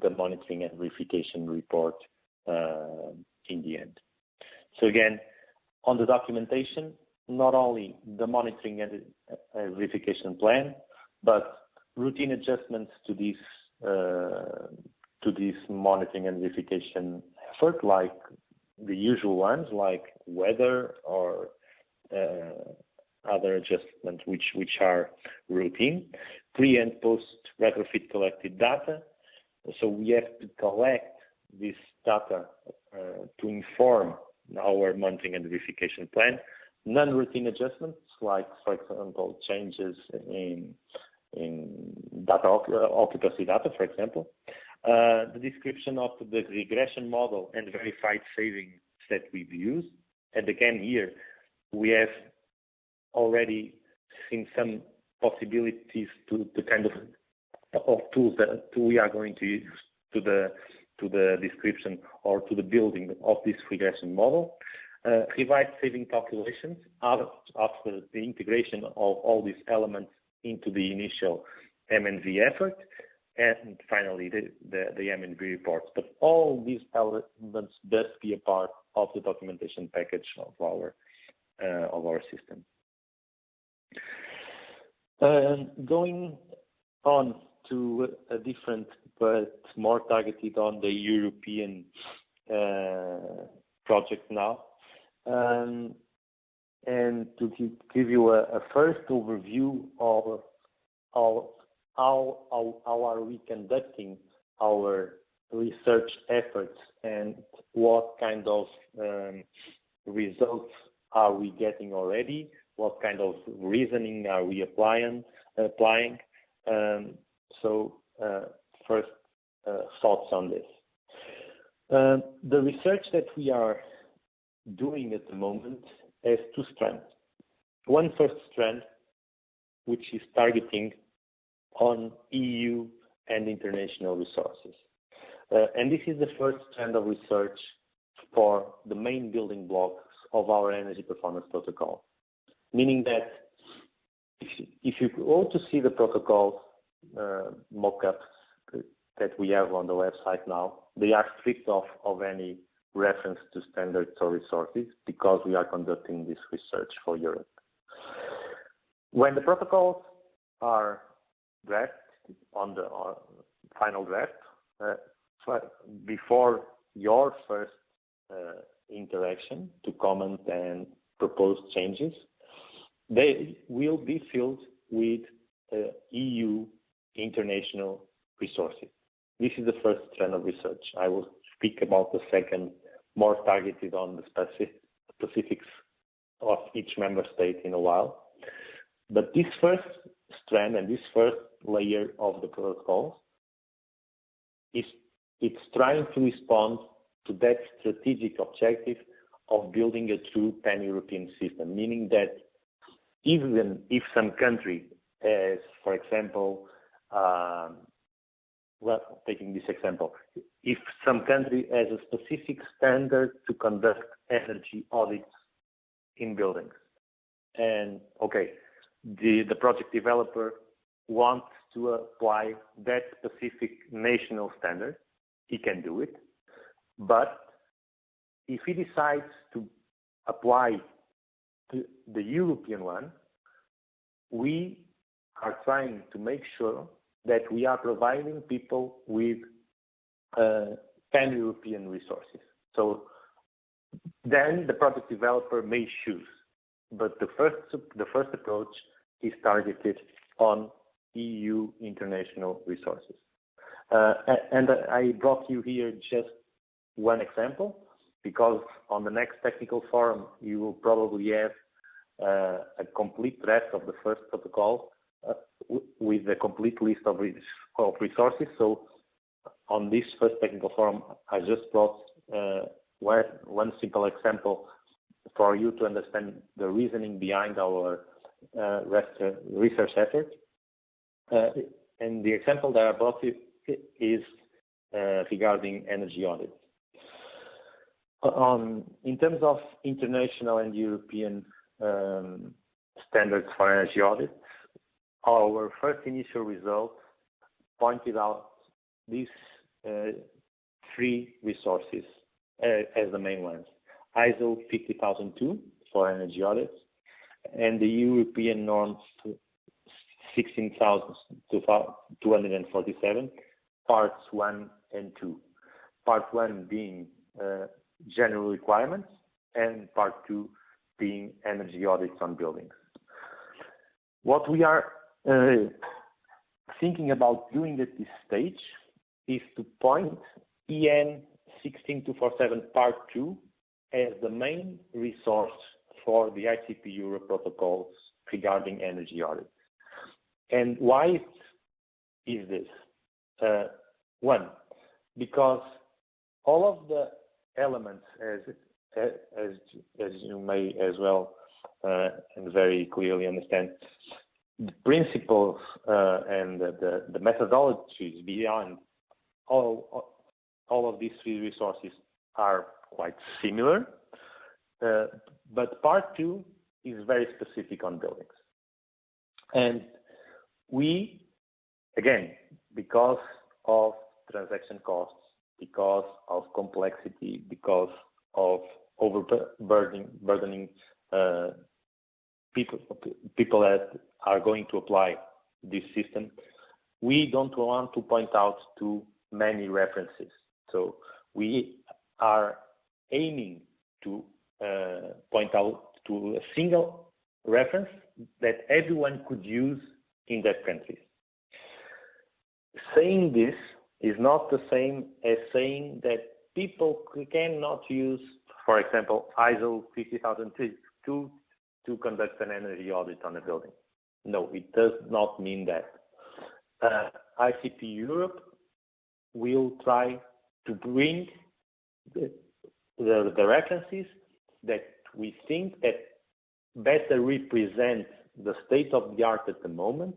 the monitoring and verification report in the end. So again, on the documentation, not only the monitoring and verification plan, but routine adjustments to this monitoring and verification effort, like the usual ones, like weather or other adjustments which are routine. Pre and post retrofit collected data. So we have to collect this data to inform our monitoring and verification plan. Non-routine adjustments, like for example changes in data occupancy data, for example. The description of the regression model and verified savings that we've used. And again, here we have already seen some possibilities to the kind of tools that we are going to use to the description or to the building of this regression model. Revised saving calculations after the integration of all these elements into the initial M&V effort, and finally the M&V reports. But all these elements must be a part of the documentation package of our system. Going on to a different but more targeted on the European project now, and to give you a first overview of how are we conducting our research efforts and what kind of results are we getting already, what kind of reasoning are we applying. First thoughts on this. The research that we are doing at the moment has two strands. One first strand, which is targeting on EU and international resources. And this is the first strand of research for the main building blocks of our energy performance protocol. Meaning that if you go to see the protocol mock-ups that we have on the website now, they are stripped of any reference to standards or resources because we are conducting this research for Europe. When the protocols are drafted on the final draft, before your first interaction to comment and propose changes, they will be filled with EU international resources. This is the first strand of research. I will speak about the second, more targeted on the specifics of each member state in a while. But this first strand and this first layer of the protocols it's trying to respond to that strategic objective of building a true pan-European system, meaning that even if some country has, for example, taking this example, if some country has a specific standard to conduct energy audits in buildings, and the project developer wants to apply that specific national standard, he can do it. But if he decides to apply the European one, we are trying to make sure that we are providing people with pan-European resources. So then the project developer may choose, but the first approach is targeted on EU international resources. And I brought you here just one example, because on the next technical forum, you will probably have a complete draft of the first protocol with a complete list of resources. So on this first technical forum, I just brought one simple example for you to understand the reasoning behind our research effort. And the example that I brought you is regarding energy audits. In terms of international and European standards for energy audits, our first initial results pointed out these three resources as the main ones: ISO 50002 for energy audits, and the European norms 16,247, parts 1 and 2. Part 1 being general requirements, and part 2 being energy audits on buildings. What we are thinking about doing at this stage is to point EN 16247 Part 2 as the main resource for the ICP Europe protocols regarding energy audits. And why is this? One, because all of the elements, as you may as well and very clearly understand, the principles and the methodologies beyond all of these three resources are quite similar, but part 2 is very specific on buildings. And we, again, because of transaction costs, because of complexity, because of burdening people that are going to apply this system, we don't want to point out to many references. So we are aiming to point out to a single reference that everyone could use in that country. Saying this is not the same as saying that people cannot use, for example, ISO 50002 to conduct an energy audit on a building. No, it does not mean that. ICP Europe will try to bring the references that we think that better represent the state of the art at the moment,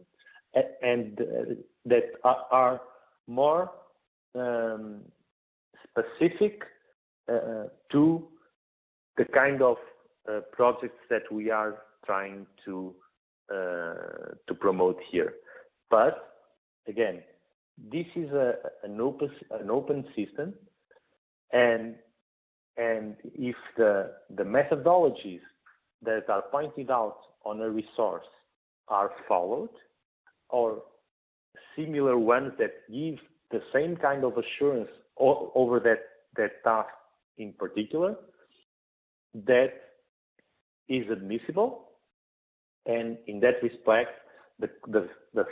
and that are more specific to the kind of projects that we are trying to promote here. But again, this is an open system, and and if the methodologies that are pointed out on a resource are followed, or similar ones that give the same kind of assurance over that task in particular, that is admissible. And in that respect, the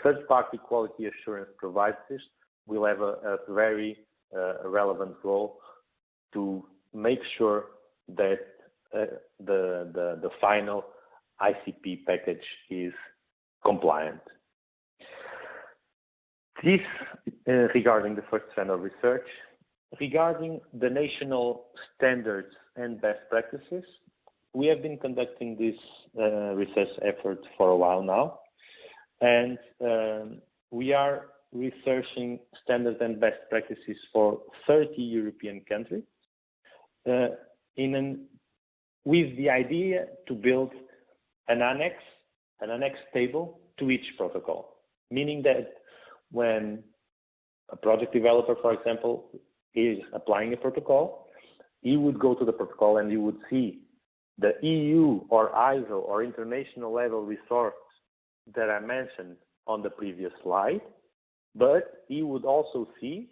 third-party quality assurance providers will have a very relevant role to make sure that the final ICP package is compliant. This regarding the first strand of research. Regarding the national standards and best practices, we have been conducting this research effort for a while now, and we are researching standards and best practices for 30 European countries with the idea to build an annex table to each protocol, meaning that when a project developer, for example, is applying a protocol, he would go to the protocol and he would see the EU or ISO or international level resource that I mentioned on the previous slide, but he would also see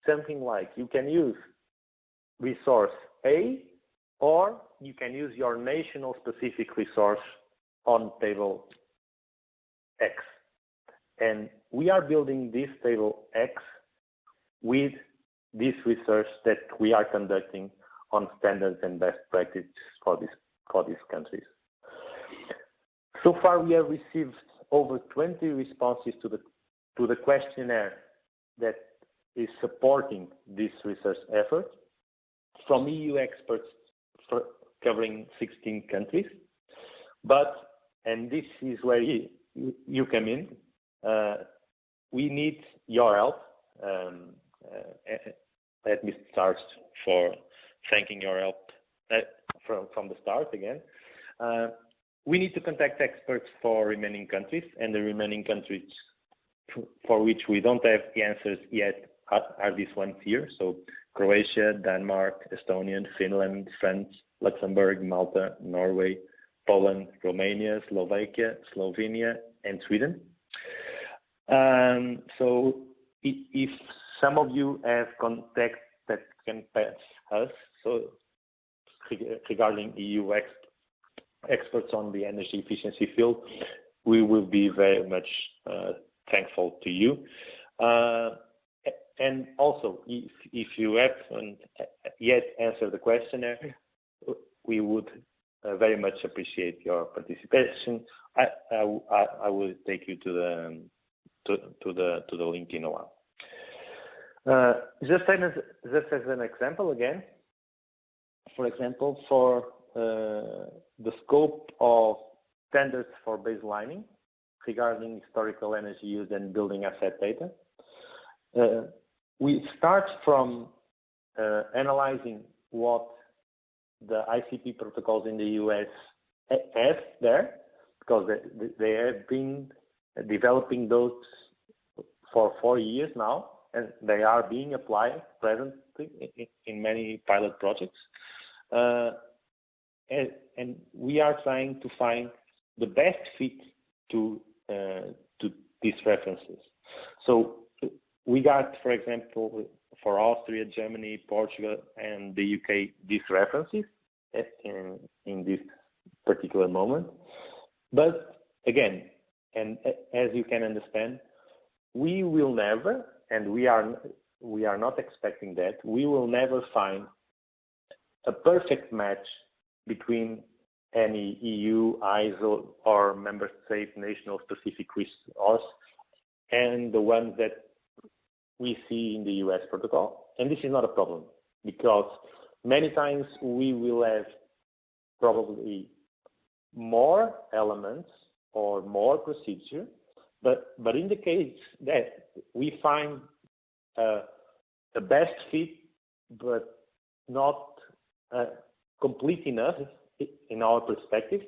something like you can use resource A, or you can use your national specific resource on table X. And we are building this table X with this research that we are conducting on standards and best practices for these countries. So far, we have received over 20 responses to the questionnaire that is supporting this research effort from EU experts covering 16 countries. But, and this is where you come in, we need your help. Let me start for thanking your help from the start again. We need to contact experts for remaining countries, and the remaining countries for which we don't have the answers yet are these ones here. So Croatia, Denmark, Estonia, Finland, France, Luxembourg, Malta, Norway, Poland, Romania, Slovakia, Slovenia, and Sweden. So if some of you have contacts that can pass us, so regarding EU experts on the energy efficiency field, we will be very much thankful to you. And also, if you haven't yet answered the questionnaire, we would very much appreciate your participation. I will take you to the link in a while. Just as an example again, for example, for the scope of standards for baselining regarding historical energy use and building asset data, we start from analyzing what the ICP protocols in the US have there, because they have been developing those for 4 years now, and they are being applied presently in many pilot projects. And we are trying to find the best fit to these references. So we got, for example, for Austria, Germany, Portugal, and the UK, these references in this particular moment. But again, and as you can understand, we will never, and we are not expecting that, we will never find a perfect match between any EU, ISO, or member state national specific resource and the ones that we see in the US protocol. And this is not a problem, because many times we will have probably more elements or more procedure, but in the case that we find the best fit, but not complete enough in our perspective,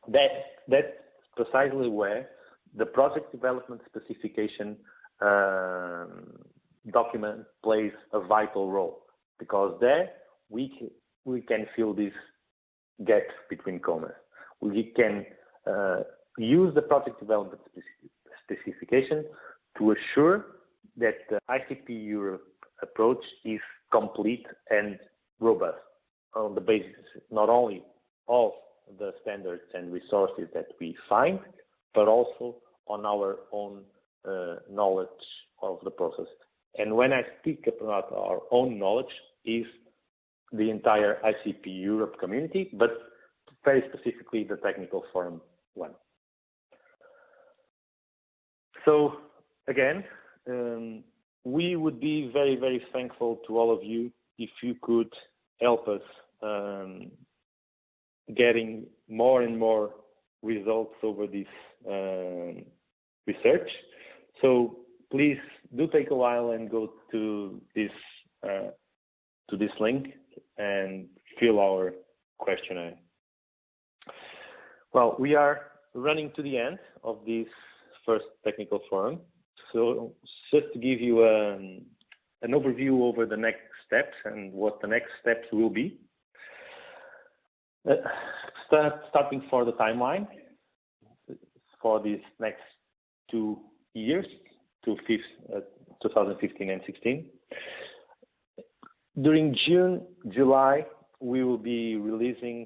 that's precisely where the project development specification document plays a vital role, because there we can fill this gap between commas. We can use the project development specification to assure that the ICP Europe approach is complete and robust on the basis not only of the standards and resources that we find, but also on our own knowledge of the process. And when I speak about our own knowledge, is the entire ICP Europe community, but very specifically the Technical Forum 1. So again, we would be very, very thankful to all of you if you could help us getting more and more results over this research. So please do take a while and go to this link and fill our questionnaire. Well, we are running to the end of this first technical forum. So just to give you an overview over the next steps and what the next steps will be. Starting for the timeline for these next 2 years, 2015 and 16. During June, July, we will be releasing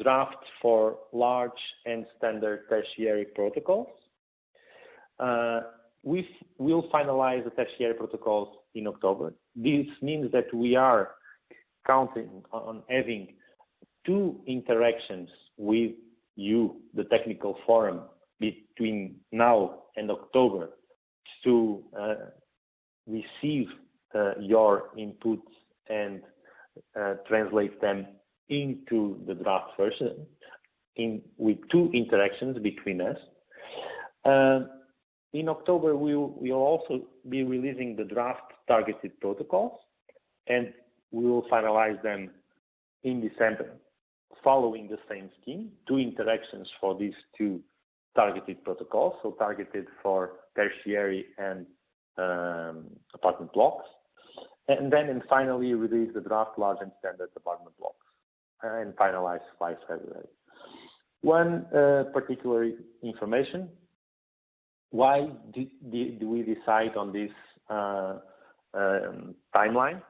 drafts for large and standard tertiary protocols. We will finalize the tertiary protocols in October. This means that we are counting on having 2 interactions with you, the technical forum, between now and October to receive your inputs and translate them into the draft version with 2 interactions between us. In October, we will also be releasing the draft targeted protocols, and we will finalize them in December, following the same scheme, 2 interactions for these 2 targeted protocols, so targeted for tertiary and apartment blocks, and finally release the draft large and standard apartment blocks, and finalize by February. One particular information: why did we decide on this timeline?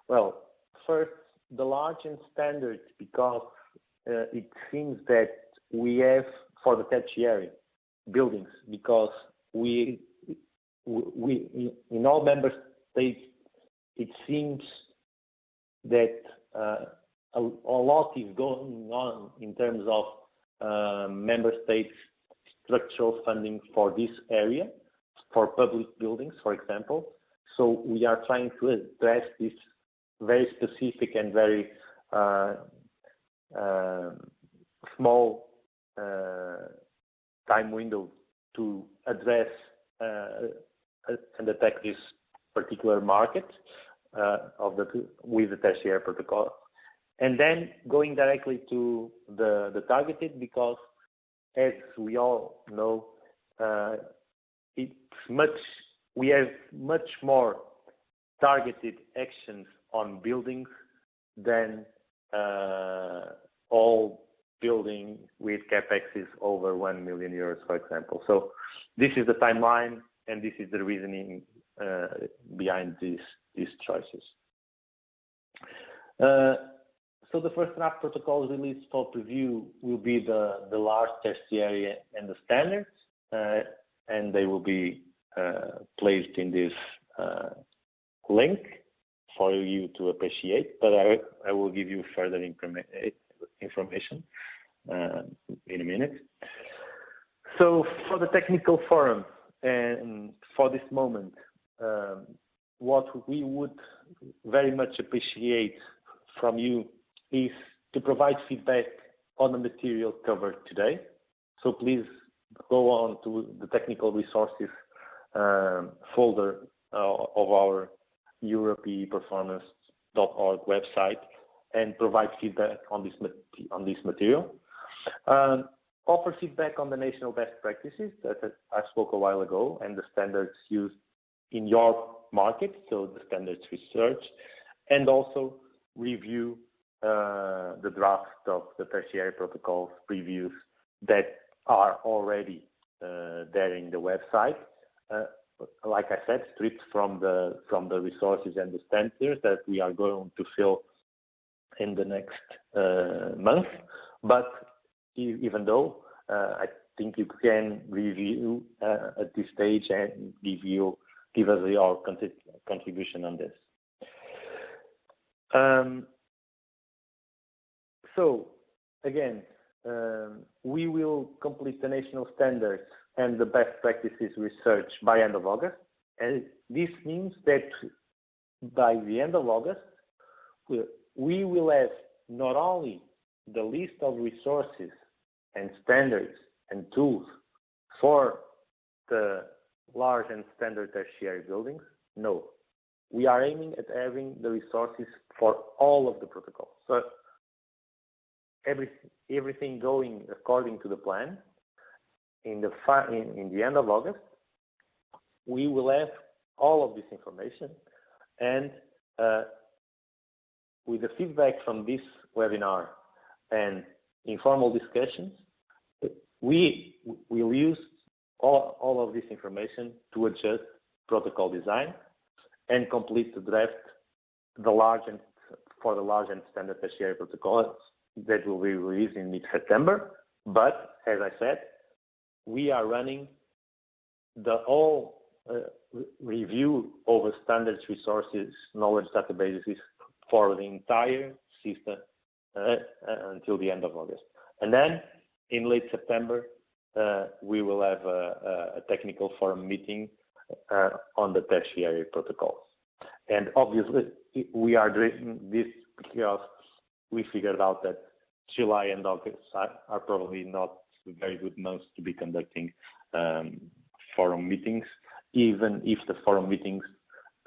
Well, first, the large and standard, because it seems that we have for the tertiary buildings, because we in all member states, it seems that a lot is going on in terms of member states structural funding for this area, for public buildings, for example. So we are trying to address this very specific and very small time window to address and attack this particular market with the tertiary protocol. And then going directly to the targeted, because as we all know, we have much more targeted actions on buildings than all building with capexes over 1 million euros, for example. So this is the timeline, and this is the reasoning behind these choices. So the first draft protocols released for preview will be the large tertiary and the standards, and they will be placed in this link for you to appreciate, but I will give you further information in a minute. So for the technical forum, and for this moment, what we would very much appreciate from you is to provide feedback on the material covered today. So please go on to the technical resources folder of our europeperformance.org website and provide feedback on this material. Offer feedback on the national best practices that I spoke a while ago and the standards used in your market, so the standards research, and also review the draft of the tertiary protocols previews that are already there in the website. Like I said, stripped from the resources and the standards that we are going to fill in the next month. But even though I think you can review at this stage and give us your contribution on this. So again, we will complete the national standards and the best practices research by end of August. And this means that by the end of August, we will have not only the list of resources and standards and tools for the large and standard tertiary buildings. No, we are aiming at having the resources for all of the protocols. So everything going according to the plan. In the end of August, we will have all of this information, and with the feedback from this webinar and informal discussions, we will use all of this information to adjust protocol design and complete the draft for the large and standard tertiary protocols that will be released in mid-September. But as I said, we are running the whole review over standards, resources, knowledge databases for the entire system until the end of August. And then in late September, we will have a technical forum meeting on the tertiary protocols. And obviously, we are doing this because we figured out that July and August are probably not very good months to be conducting forum meetings, even if the forum meetings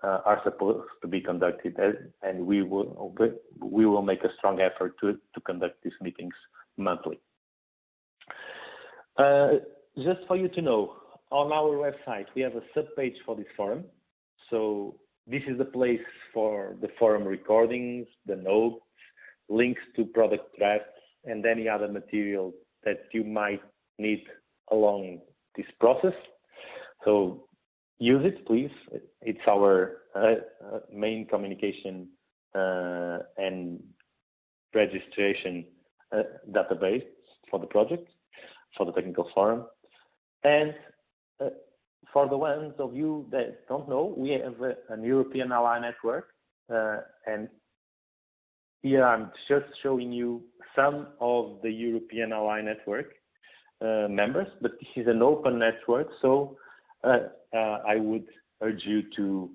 are supposed to be conducted, and we will make a strong effort to conduct these meetings monthly. Just for you to know, on our website we have a sub-page for this forum. So this is the place for the forum recordings, the notes, links to product drafts, and any other material that you might need along this process. So use it, please. It's our main communication and registration database for the project, for the technical forum. And for the ones of you that don't know, we have an European Ally network, and here I'm just showing you some of the European Ally network members, but this is an open network, so I would urge you to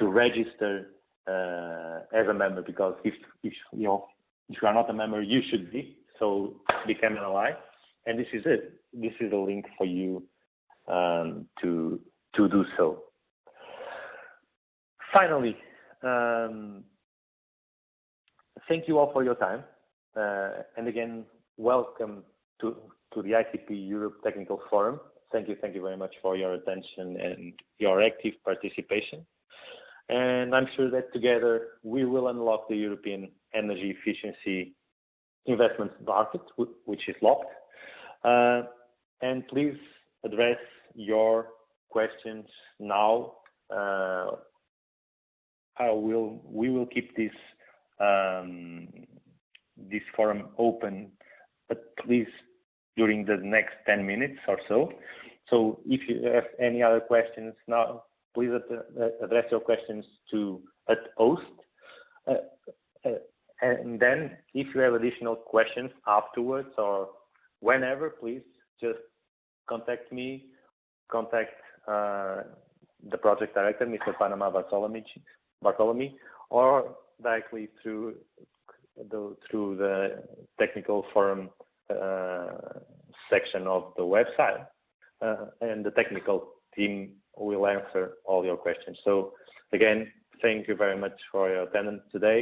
register as a member, because if you are not a member, you should be. So become an ally, and this is it. This is a link for you to do so. Finally, thank you all for your time, and again, welcome to the ICP Europe Technical Forum. Thank you very much for your attention and your active participation. And I'm sure that together we will unlock the European energy efficiency investment market, which is locked. And please address your questions now. We will keep this this forum open at least during the next 10 minutes or so. So if you have any other questions now, please address your questions at host. And then if you have additional questions afterwards or whenever, please just contact me, contact the project director, Mr. Panama Bartolome, or directly through the technical forum section of the website, and the technical team will answer all your questions. So again, thank you very much for your attendance today.